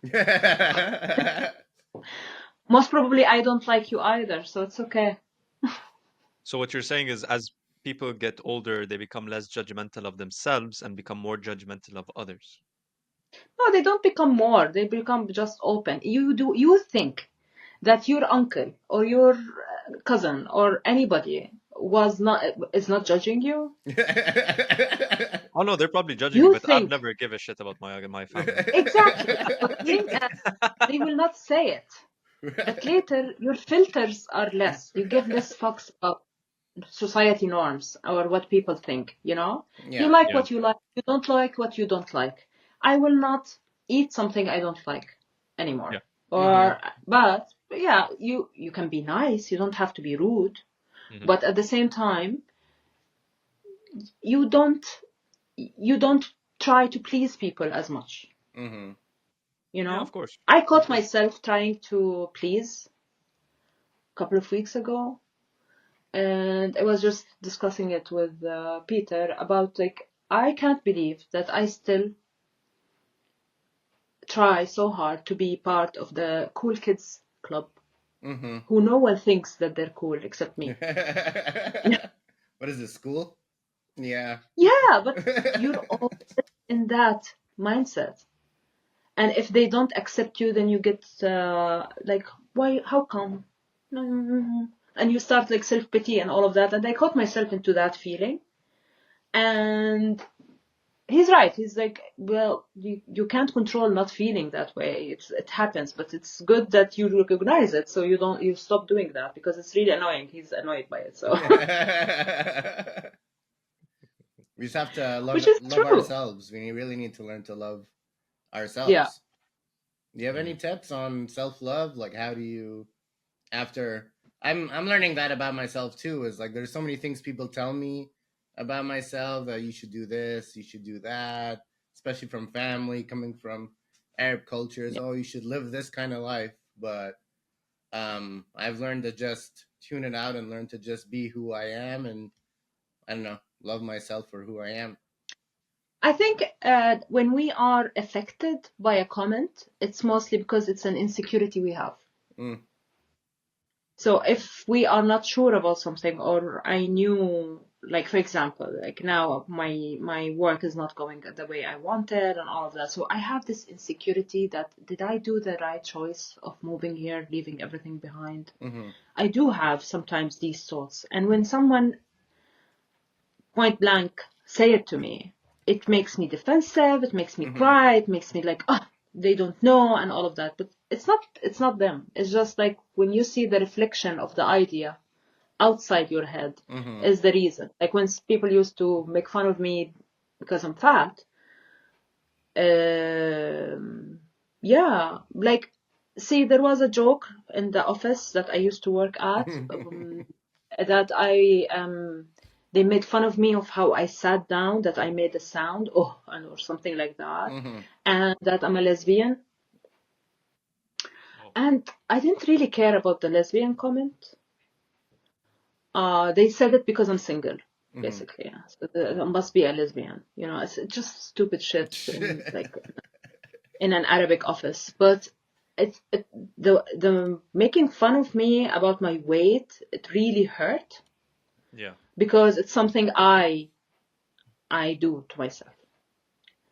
Most probably I don't like you either, so it's okay. So what you're saying is, as people get older, they become less judgmental of themselves and become more judgmental of others. No, they don't become more. They become just open. You think that your uncle or your cousin or anybody is not judging you? Oh no, they're probably judging me, You but I've think never give a shit about my family. exactly. But think they will not say it. But later your filters are less. You give less fucks about society norms or what people think, you know? Yeah. You like Yeah. what you like, you don't like what you don't like. I will not eat something I don't like anymore. Yeah. Or but yeah, you can be nice, you don't have to be rude. Mhm. But at the same time, you don't try to please people as much. Mm-hmm. You know? Yeah, of course. I caught Of course. myself trying to please a couple of weeks ago. And I was just discussing it with Peter about like I can't believe that I still try so hard to be part of the cool kids club who no one thinks that they're cool except me. What is it, school? Yeah. Yeah, but you're all in that mindset. And if they don't accept you, then you get like, why, how come? And you start like self-pity and all of that. And I caught myself into that feeling. And he's right. He's like, well, you can't control not feeling that way. It happens, but it's good that you recognize it, so you stop doing that because it's really annoying. He's annoyed by it, so We just have to which is love true. ourselves. We really need to learn to love ourselves. Yeah. Do you have any tips on self-love? Like, how do you, after I'm learning that about myself too, is like there's so many things people tell me about myself that you should do this, you should do that, especially from family, coming from Arab cultures. Yeah. Oh, you should live this kind of life. But I've learned to just tune it out and learn to just be who I am, and I don't know, love myself for who I am. I think when we are affected by a comment, it's mostly because it's an insecurity we have. So if we are not sure about something, or I knew, like for example, like now my work is not going the way I wanted and all of that. So I have this insecurity that did I do the right choice of moving here, leaving everything behind? I do have sometimes these thoughts. And when someone point blank say it to me, it makes me defensive, it makes me cry, it makes me like, oh, they don't know and all of that. But it's not them. It's just like when you see the reflection of the idea outside your head is the reason. Like when people used to make fun of me because I'm fat, yeah, like, see, there was a joke in the office that I used to work at, that they made fun of me of how I sat down, that I made a sound, or something like that, and that I'm a lesbian. And I didn't really care about the lesbian comment. They said it because I'm single, basically. Yeah. So I must be a lesbian. You know, it's just stupid shit in, like, in an Arabic office. But the making fun of me about my weight, it really hurt. Yeah. Because it's something I do to myself.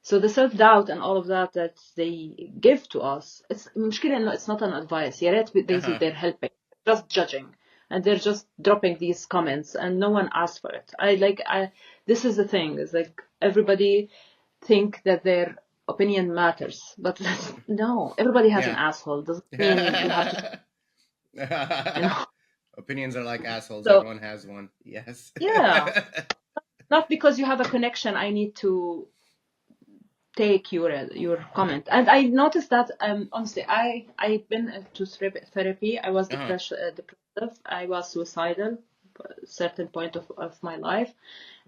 So the self-doubt and all of that they give to us, it's not an advice. يا ريت they're helping, just judging, and they're just dropping these comments, and no one asked for it. This is the thing, is like everybody think that their opinion matters, but no, everybody has an asshole. Doesn't mean you have to, you know. Opinions are like assholes. So, everyone has one. Yes. Yeah. Not because you have a connection, I need to take your comment. And I noticed that honestly, I've been to therapy. I was depressive. I was suicidal at a certain point of my life,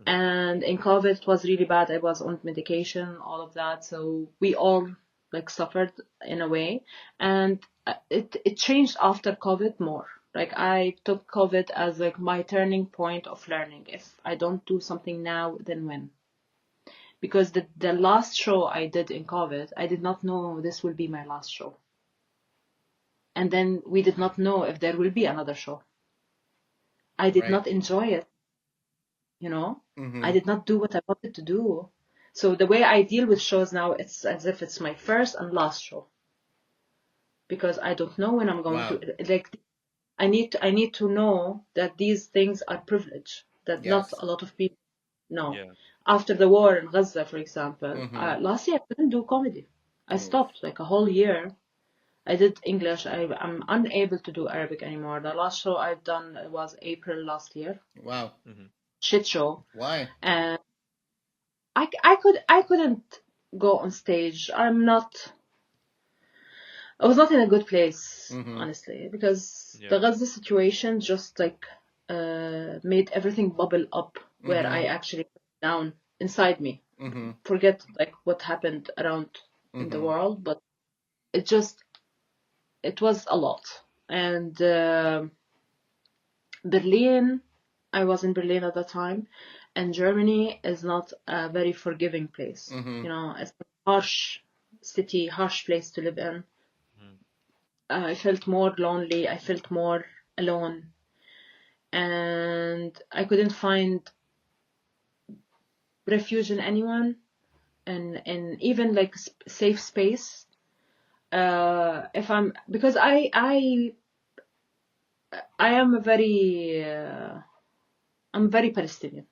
and in COVID it was really bad. I was on medication, all of that. So we all like suffered in a way, and it changed after COVID more. Like I took COVID as like my turning point of learning. If I don't do something now, then when? Because the last show I did in COVID, I did not know this will be my last show. And then we did not know if there will be another show. I did not enjoy it, you know? I did not do what I wanted to do. So the way I deal with shows now, it's as if it's my first and last show. Because I don't know when I'm going to, like, I need to know that these things are privilege, that not a lot of people know. Yeah. After the war in Gaza, for example, last year I couldn't do comedy. I stopped like a whole year. I did English. I'm unable to do Arabic anymore. The last show I've done was April last year. Wow. Shit show. Why? And I couldn't go on stage. I was not in a good place, honestly, because the Gaza situation just like made everything bubble up where I actually down inside me. Forget like what happened around in the world, but it was a lot. And Berlin, I was in Berlin at the time, and Germany is not a very forgiving place. You know, it's a harsh city, harsh place to live in. I felt more lonely. I felt more alone, and I couldn't find refuge in anyone, and even like safe space. Because I am I'm very Palestinian.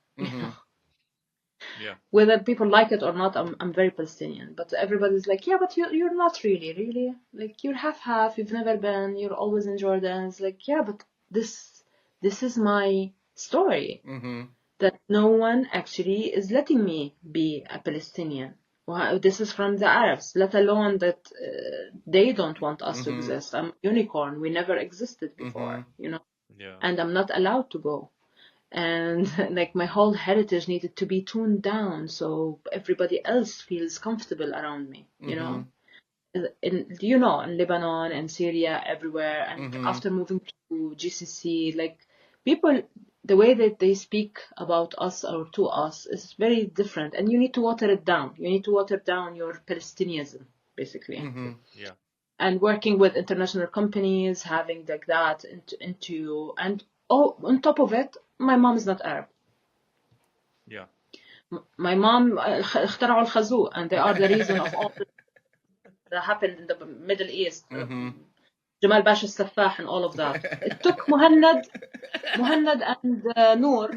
Yeah. Whether people like it or not, I'm very Palestinian. But everybody's like, yeah, but you're not really. Like you're half. You've never been. You're always in Jordan. It's like, yeah, but this is my story. That no one actually is letting me be a Palestinian. This is from the Arabs, let alone that they don't want us to exist. I'm a unicorn. We never existed before, you know. Yeah. And I'm not allowed to go. And like my whole heritage needed to be tuned down so everybody else feels comfortable around me, you know. In Lebanon and Syria, everywhere, and after moving to GCC, like people, the way that they speak about us or to us is very different, and you need to water it down. You need to water down your Palestinianism, basically. Yeah. And working with international companies, having like that into and on top of it, my mom is not Arab. Yeah. My mom اخترعوا الخازوق, and they are the reason of all that happened in the Middle East. Jamal Basha Safah and all of that. It took Muhannad and Noor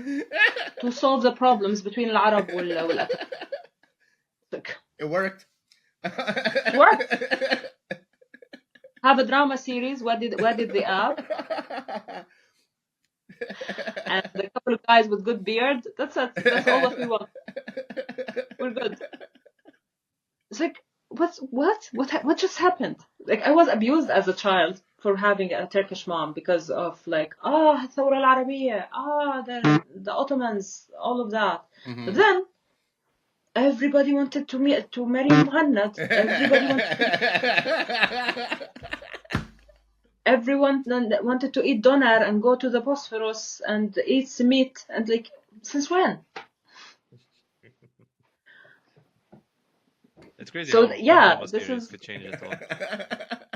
to solve the problems between Arab wal It worked. What? Have a drama series. What did the app? And a couple of guys with good beard. That's it. That's all what we want. We're good. It's like, what just happened? Like, I was abused as a child for having a Turkish mom because of like, الثورة العربية, the Ottomans, all of that. But then everybody wanted to marry Muhammad. Everyone wanted to eat doner and go to the Bosphorus and eat meat, and like, since when? It's crazy So how yeah, drama this series is could change it all.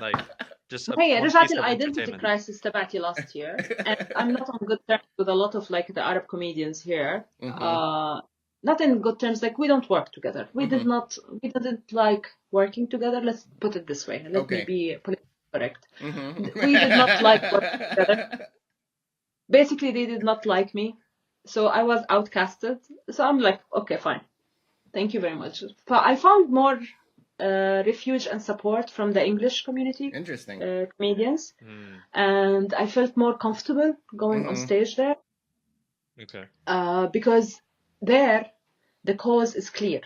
Like, just هي one رجعت piece of الايدنتيتي entertainment. crisis تبعتي last year, and I'm not on good terms with a lot of like the Arab comedians here. Not in good terms, like we don't work together. We didn't like working together. Let's put it this way. Let me be politically correct. We did not like working together. Basically, they did not like me, so I was outcasted. So I'm like, okay, fine. Thank you very much. I found more refuge and support from the English community. Interesting. Comedians. And I felt more comfortable going on stage there. Okay. Because there, the cause is clear.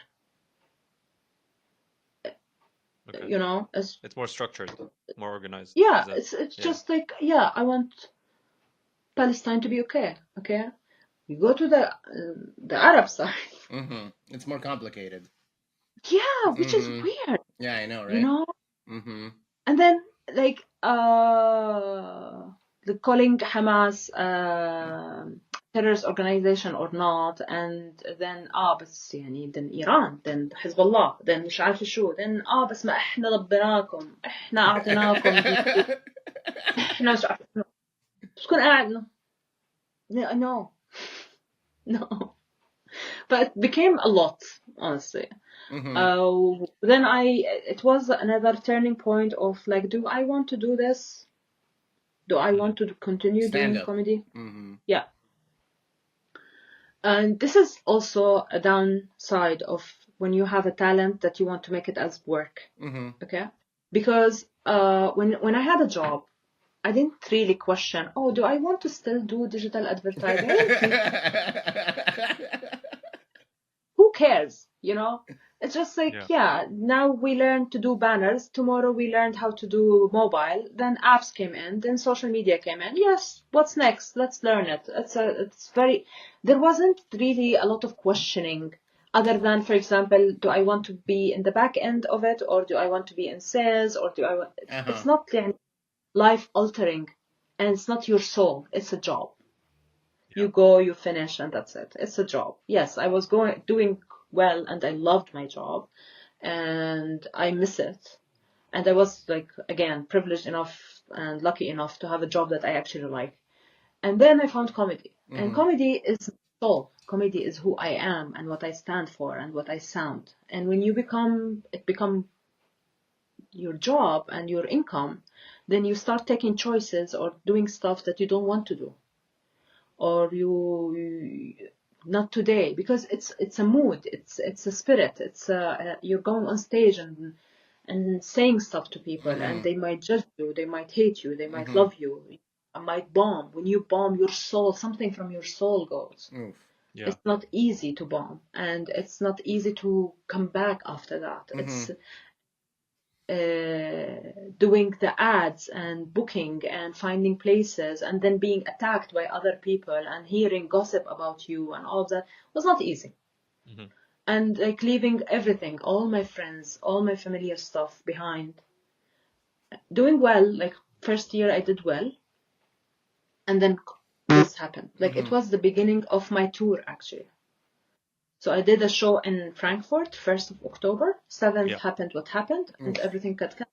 Okay. You know, it's more structured, more organized. Yeah, it's just like, yeah, I want Palestine to be okay. Okay, you go to the Arab side. It's more complicated. Yeah, which is weird. Yeah, I know, right? You know. And then like the calling Hamas terrorist organization or not, and then بس يعني then Iran, then حزب الله, then مش عارفة شو, then بس ما احنا ضبناكم, احنا اعطيناكم, احنا مش عارفة شو. تكون قاعد no. But it became a lot, honestly. Then it was another turning point of like, do I want to do this? Do I want to continue doing comedy? Yeah. And this is also a downside of when you have a talent that you want to make it as work. Okay? Because when I had a job, I didn't really question, do I want to still do digital advertising? Who cares? You know? It's just like, now we learned to do banners. Tomorrow we learned how to do mobile. Then apps came in. Then social media came in. Yes, what's next? Let's learn it. There wasn't really a lot of questioning other than, for example, do I want to be in the back end of it, or do I want to be in sales, or do I want... It's not life altering, and it's not your soul. It's a job. You go, you finish, and that's it. It's a job. Yes, I was doing well, and I loved my job, and I miss it. And I was like, again, privileged enough and lucky enough to have a job that I actually like. And then I found comedy. And comedy is soul. Comedy is who I am and what I stand for and what I sound. And when it become your job and your income, then you start taking choices or doing stuff that you don't want to do. Or you not today, because it's a mood, it's a spirit, it's you're going on stage and saying stuff to people, and they might judge you, they might hate you, they might love you, might bomb. When you bomb, your soul, something from your soul goes. It's not easy to bomb, and it's not easy to come back after that. It's doing the ads and booking and finding places and then being attacked by other people and hearing gossip about you and all of that was not easy. And like leaving everything, all my friends, all my familiar stuff behind, doing well. Like first year I did well, and then this happened. Like it was the beginning of my tour, actually. So I did a show in Frankfurt 1st of October, 7th happened what happened, and everything got cut.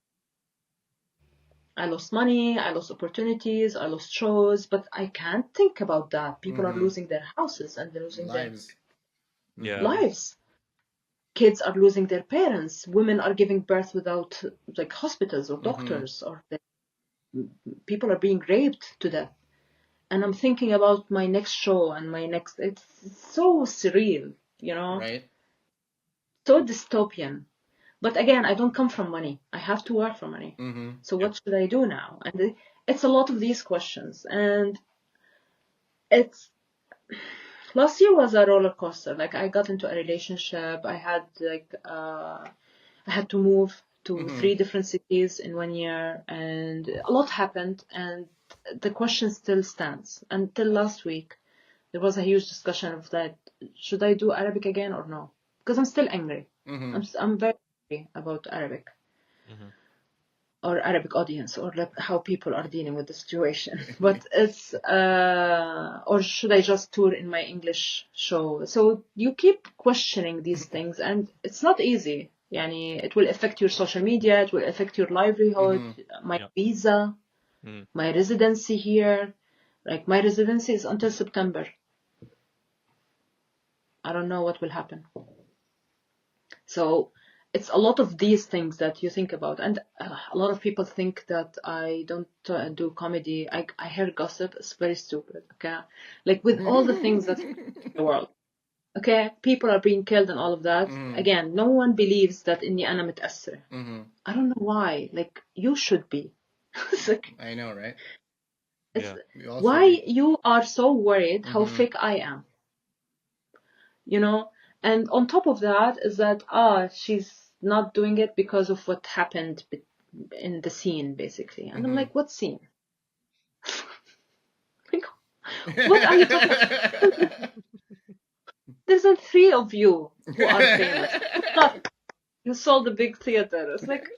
I lost money, I lost opportunities, I lost shows, but I can't think about that. People are losing their houses and they're losing lives. Their lives. Kids are losing their parents. Women are giving birth without like hospitals or doctors, or people are being raped to death. And I'm thinking about my next show and it's so surreal, you know? Right. So dystopian. But again, I don't come from money. I have to work for money. Mm-hmm. So what should I do now? And it's a lot of these questions. And it's last year was a roller coaster. Like I got into a relationship. I had to move to 3 different cities in 1 year, and a lot happened. And the question still stands. Until last week, there was a huge discussion of that. Should I do Arabic again or no? Because I'm still angry. I'm very angry about Arabic. Or Arabic audience, or like how people are dealing with the situation. But it's, or should I just tour in my English show? So you keep questioning these things, and it's not easy. Yani, it will affect your social media, it will affect your livelihood, my visa, my residency here. Like my residency is until September. I don't know what will happen. So it's a lot of these things that you think about. And a lot of people think that I don't do comedy. I hear gossip. It's very stupid, okay? Like with all the things that in the world, okay? People are being killed and all of that. Again, no one believes that إني أنا متأثر. I don't know why. Like, you should be. It's like, I know, right? it's, We all why should be. you are so worried how fake I am? You know? And on top of that is that, she's not doing it because of what happened in the scene, basically. And I'm like, what scene? Like, what are you talking about? There's 3 of you who are famous. You sold a big theater. It's like,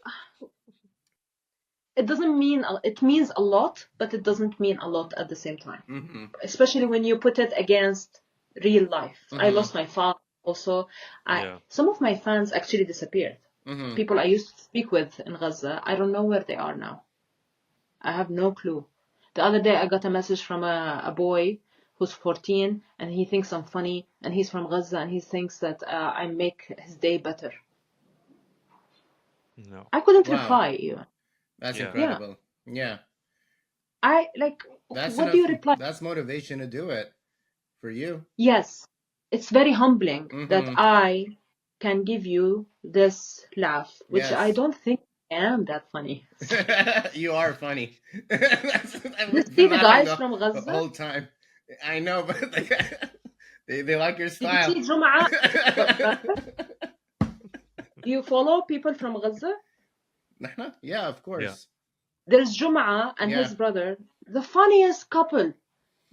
it doesn't mean, it means a lot, but it doesn't mean a lot at the same time. Especially when you put it against real life. I lost my father also. Some of my fans actually disappeared. People I used to speak with in Gaza, I don't know where they are now. I have no clue. The other day I got a message from a boy who's 14, and he thinks I'm funny, and he's from Gaza, and he thinks that I make his day better. No. I couldn't reply even. That's incredible. Yeah. I like, That's what enough, do you reply? That's motivation to do it for you. Yes. It's very humbling that I can give you this laugh, which I don't think I am that funny. You are funny. You see the guys from Gaza? The whole time. I know, but they like your style. You see Jum'a? Do you follow people from Gaza? Yeah, of course. Yeah. There's Jum'a and his brother, the funniest couple.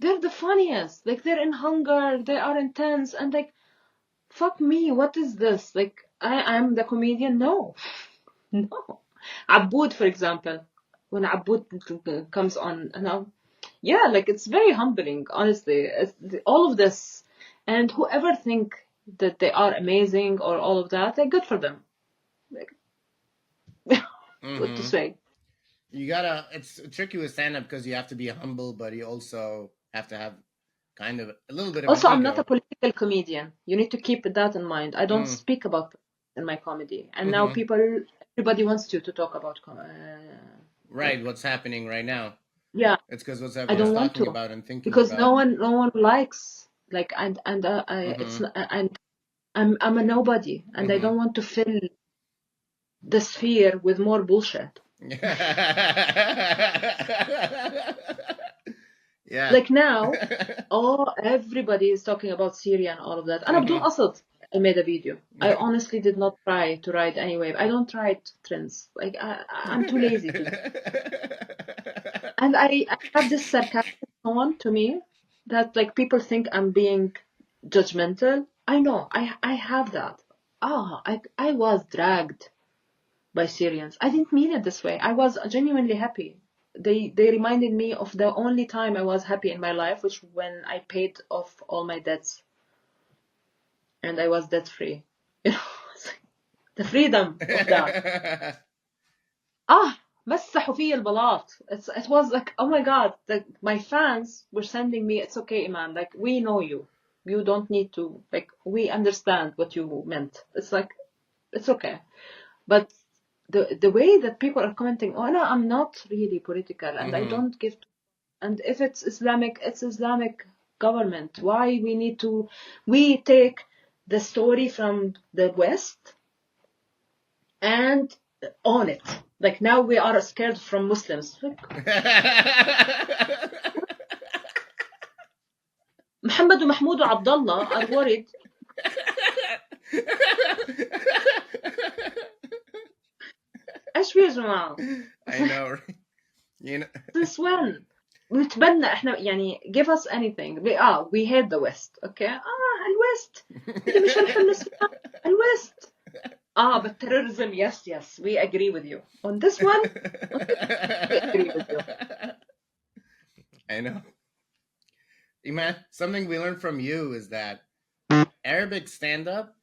They're the funniest. Like, they're in hunger, they are intense, and like, fuck me, what is this? Like, I'm the comedian? No. No. Aboud, for example, when Aboud comes on, like, it's very humbling, honestly. All of this, and whoever think that they are amazing or all of that, like, good for them. Like, what to say? It's tricky with stand-up because you have to be humble, but you also have to have kind of a little bit of Also, an I'm ego. not a political comedian. You need to keep that in mind. I don't speak about in my comedy. And now everybody wants you to talk about right, what's happening right now. Yeah. It's because what's I everyone's don't want talking to, about and thinking because about. no one likes, like, it's and I'm a nobody, and I don't want to fill the sphere with more bullshit. Yeah. Like now, everybody is talking about Syria and all of that. And Abdul Asad, I made a video. I honestly did not try to ride any wave. I don't ride trends. Like, I'm too lazy to do. And I have this sarcastic tone to me that, like, people think I'm being judgmental. I know, I have that. I was dragged by Syrians. I didn't mean it this way. I was genuinely happy. They reminded me of the only time I was happy in my life, which when I paid off all my debts and I was debt free. You know, the freedom of that. مسحوا في البلاط. It was like, oh my god, my fans were sending me, it's okay, Iman, like, we know you. You don't need to, like, we understand what you meant. It's like, it's okay. But the way that people are commenting, no, I'm not really political, and I don't give, and if it's Islamic, it's Islamic government. Why we take the story from the West and own it. Like now we are scared from Muslims. Like, Muhammad ومحمود وعبد الله are worried. ايش في يا جماعة؟ I know, right? You know. Since when? نتبنى احنا يعني give us anything. We hate the West. Okay. الويست اللي مش هنحمس فيها الويست. But terrorism, yes, we agree with you. On this one, we agree with you. I know. Eman, something we learned from you is that Arabic stand-up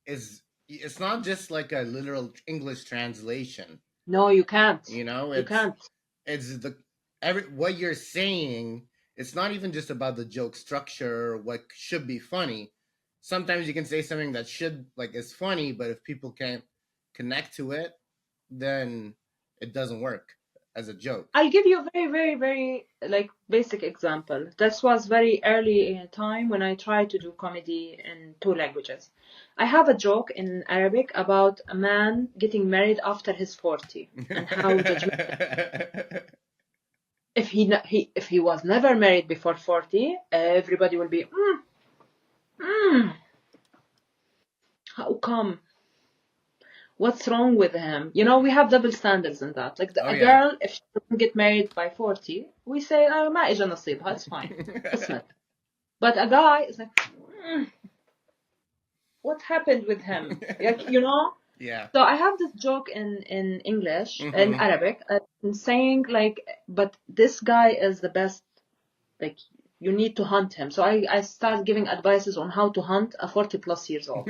it's not just like a literal English translation. No, you can't. You know, You can't. It's what you're saying. It's not even just about the joke structure or what should be funny. Sometimes you can say something that is funny, but if people can't connect to it, then it doesn't work as a joke. I'll give you a very, very, very like basic example. This was very early in time when I tried to do comedy in 2 languages. I have a joke in Arabic about a man getting married after his 40 and how judgmental. If he was never married before 40, everybody will be how come? What's wrong with him? You know, we have double standards in that. Like a girl, if she doesn't get married by 40, we say, ما إجا نصيبها, it's fine. It's not. But a guy is like, what happened with him? Like, you know? Yeah. So I have this joke in English, in Arabic, saying like, but this guy is the best, like, you need to hunt him. So I start giving advices on how to hunt a 40 plus years old.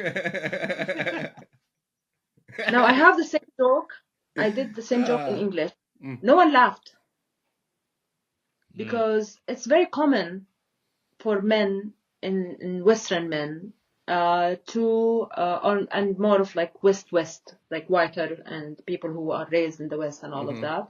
Now I have the same joke. I did the same joke in English. No one laughed. Because it's very common for men in Western men and more of like West, like whiter and people who are raised in the West and all of that,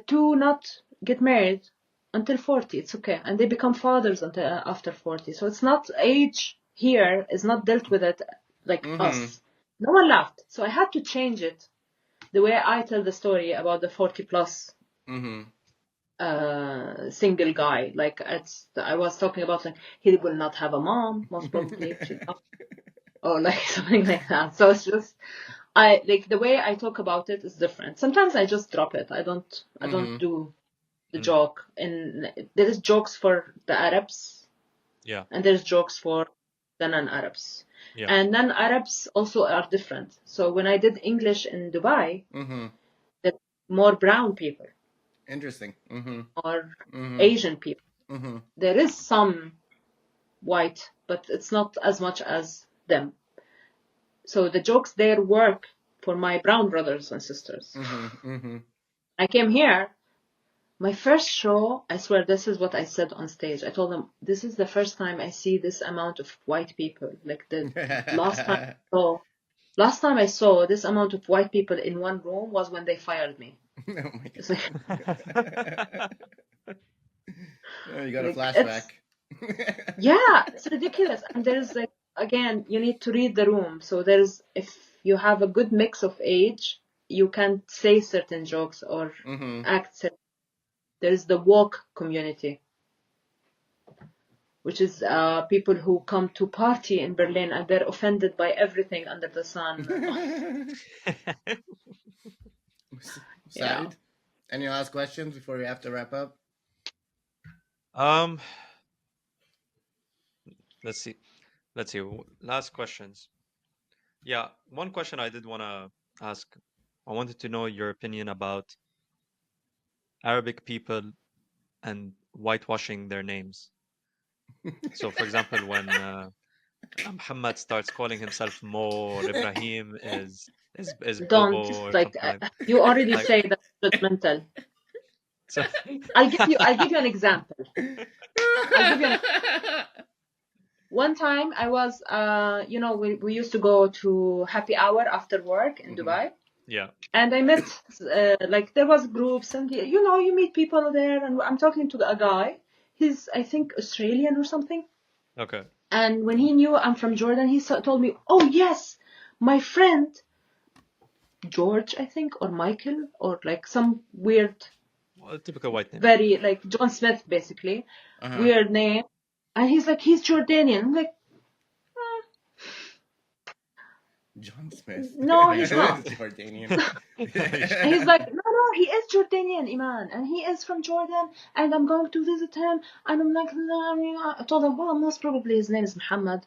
to not get married until 40. It's okay. And they become fathers until after 40. So it's not age here is not dealt with it like us. No one laughed. So I had to change it the way I tell the story about the 40 plus single guy. Like I was talking about like he will not have a mom, most probably. Or like something like that. So it's just like the way I talk about it is different. Sometimes I just drop it. I don't do the joke. And there is jokes for the Arabs. Yeah. And there's jokes for the non-Arabs. Yeah. And non-Arabs also are different. So when I did English in Dubai, there's more brown people. Interesting. Or Asian people. There is some white, but it's not as much as them. So the jokes there work for my brown brothers and sisters. I came here, my first show, I swear this is what I said on stage. I told them, this is the first time I see this amount of white people. Like the last time I saw this amount of white people in one room was when they fired me. Oh my God. It's like, you got a flashback. Yeah, it's ridiculous. And there's like, again, you need to read the room. So if you have a good mix of age, you can say certain jokes or act certain. There's the woke community, which is people who come to party in Berlin and they're offended by everything under the sun. Said, any last questions before we have to wrap up? Let's see. Last questions. Yeah, one question I did want to ask. I wanted to know your opinion about Arabic people and whitewashing their names. So, for example, when Muhammad starts calling himself Mo or Ibrahim is Don't Bobo just or like something like you already say that's judgmental. So I'll give you an example. One time I was we used to go to happy hour after work in Dubai. Yeah. And I met like there was groups and you meet people there and I'm talking to a guy. He's I think Australian or something. Okay. And when he knew I'm from Jordan, he told me, "Oh yes, my friend George, I think, or Michael, or like some weird, Well, typical white name. very like John Smith, basically, weird name. And he's like, he's Jordanian. I'm like, John Smith. no, he's not. Jordanian. And he's like, no, he is Jordanian, Iman, and he is from Jordan, and I'm going to visit him. And I'm like, I told him, well, most probably his name is Muhammad.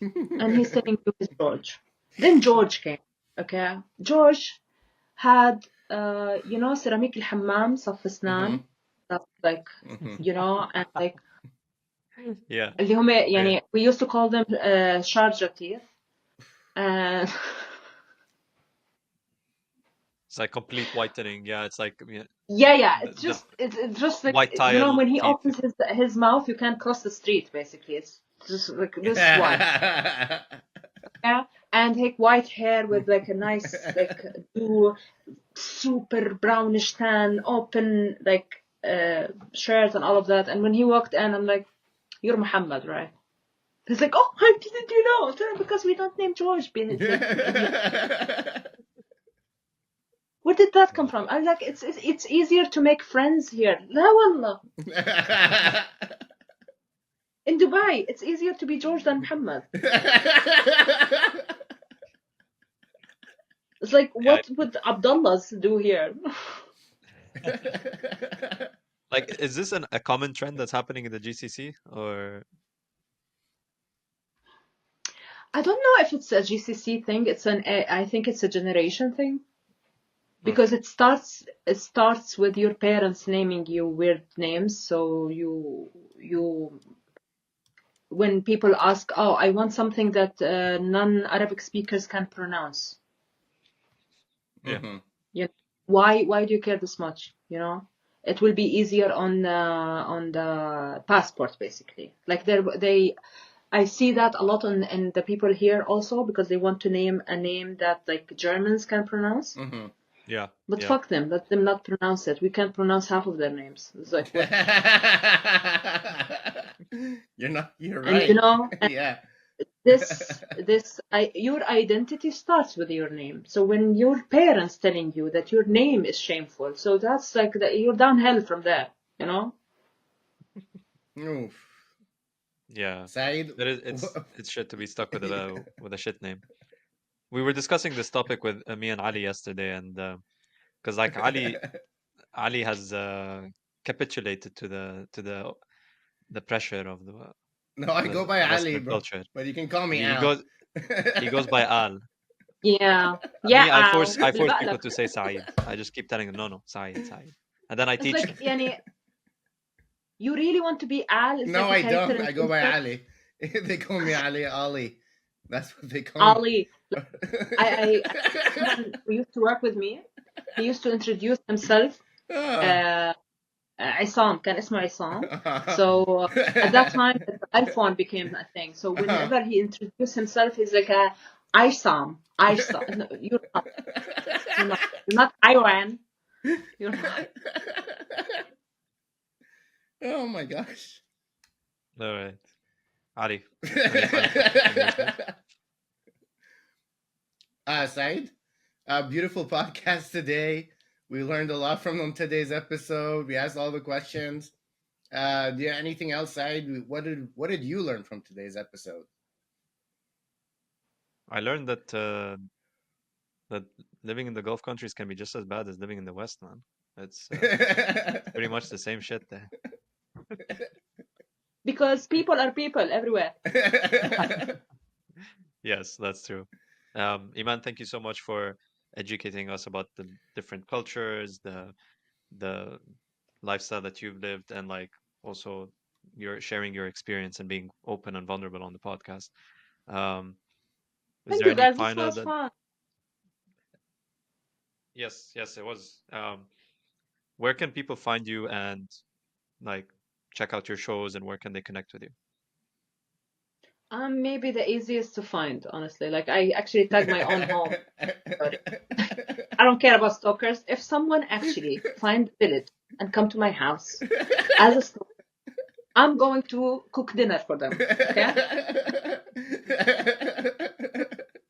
And he's telling you it's George. Then George came, okay? George had, ceramic الحمام صف أسنان. That's like, and like, Yeah. اللي هم يعني, we used to call them شارجة teeth. And It's like complete whitening. Yeah, it's like it's just like, white tile when he teeth. opens his mouth, you can't cross the street, basically. It's just like this white. Yeah, and like white hair with like a nice like super brownish tan, open like shirt and all of that. And when he walked in, I'm like, "You're Muhammad, right?" He's like, "Oh, how didn't you know?" I told him, because we don't name George. Where did that come from? I'm like, it's easier to make friends here. La wallah. In Dubai, it's easier to be George than Muhammad. It's like, what would Abdullahs do here? Like, is this a common trend that's happening in the GCC, or? I don't know if it's a GCC thing. I think it's a generation thing. Because it starts with your parents naming you weird names. So you when people ask, oh, I want something that non-Arabic speakers can pronounce. Yeah. Why do you care this much? It will be easier on the passport, basically. Like I see that a lot in the people here also, because they want to name a name that like Germans can pronounce. Yeah. But fuck them. Let them not pronounce it. We can't pronounce half of their names. It's like, what? You're right. And, yeah. Your identity starts with your name. So when your parents telling you that your name is shameful, so that's like you're downhill from there, Oof. Yeah. Saeed, it's shit to be stuck with a shit name. We were discussing this topic with me and Ali yesterday, and because like Ali has capitulated to the pressure of the no, I go by Ali, bro. culture. But you can call me Al. He goes by Al. Yeah. Me, I force people to say Saeed. I just keep telling them, no, Saeed. And then I teach like, them. You really want to be Al? It's no, like I don't. I go by Ali. They call me Ali. That's what they call Ali. me. Someone who used to work with me, he used to introduce himself. عصام, كان اسمه عصام. So at that time, the iPhone became a thing. So whenever he introduced himself, he's like, Isam. No, you're not Iran. You're not. Oh my gosh. All right. Ali. Saeed, beautiful podcast today. We learned a lot from today's episode. We asked all the questions. Do you have anything else, Saeed? What did you learn from today's episode? I learned that that living in the Gulf countries can be just as bad as living in the West, man. It's pretty much the same shit there. Because people are people everywhere. Yes, that's true. Eman, thank you so much for educating us about the different cultures, the lifestyle that you've lived, and like also you're sharing your experience and being open and vulnerable on the podcast. Thank you, guys. This was fun. Yes, it was. Where can people find you and like check out your shows, and where can they connect with you? Maybe the easiest to find, honestly. Like, I actually tag my own home. I don't care about stalkers. If someone actually find the village and come to my house as a stalker, I'm going to cook dinner for them. Okay?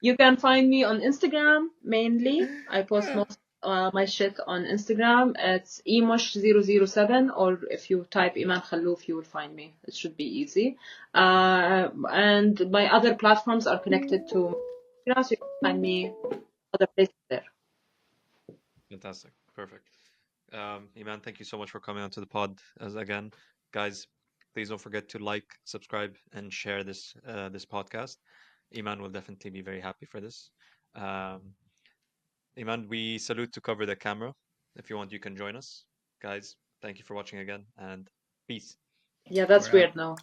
You can find me on Instagram mainly. I post most my shit on Instagram. It's emosh007, or if you type Eman Khallouf, you will find me. It should be easy. And my other platforms are connected to Instagram, so you can find me other places there. Fantastic. Perfect. Iman, thank you so much for coming onto the pod as again. Guys, please don't forget to like, subscribe, and share this podcast. Iman will definitely be very happy for this. Um, Iman, we salute to cover the camera. If you want, you can join us. Guys, thank you for watching again, and peace. Yeah, We're that's out. weird now.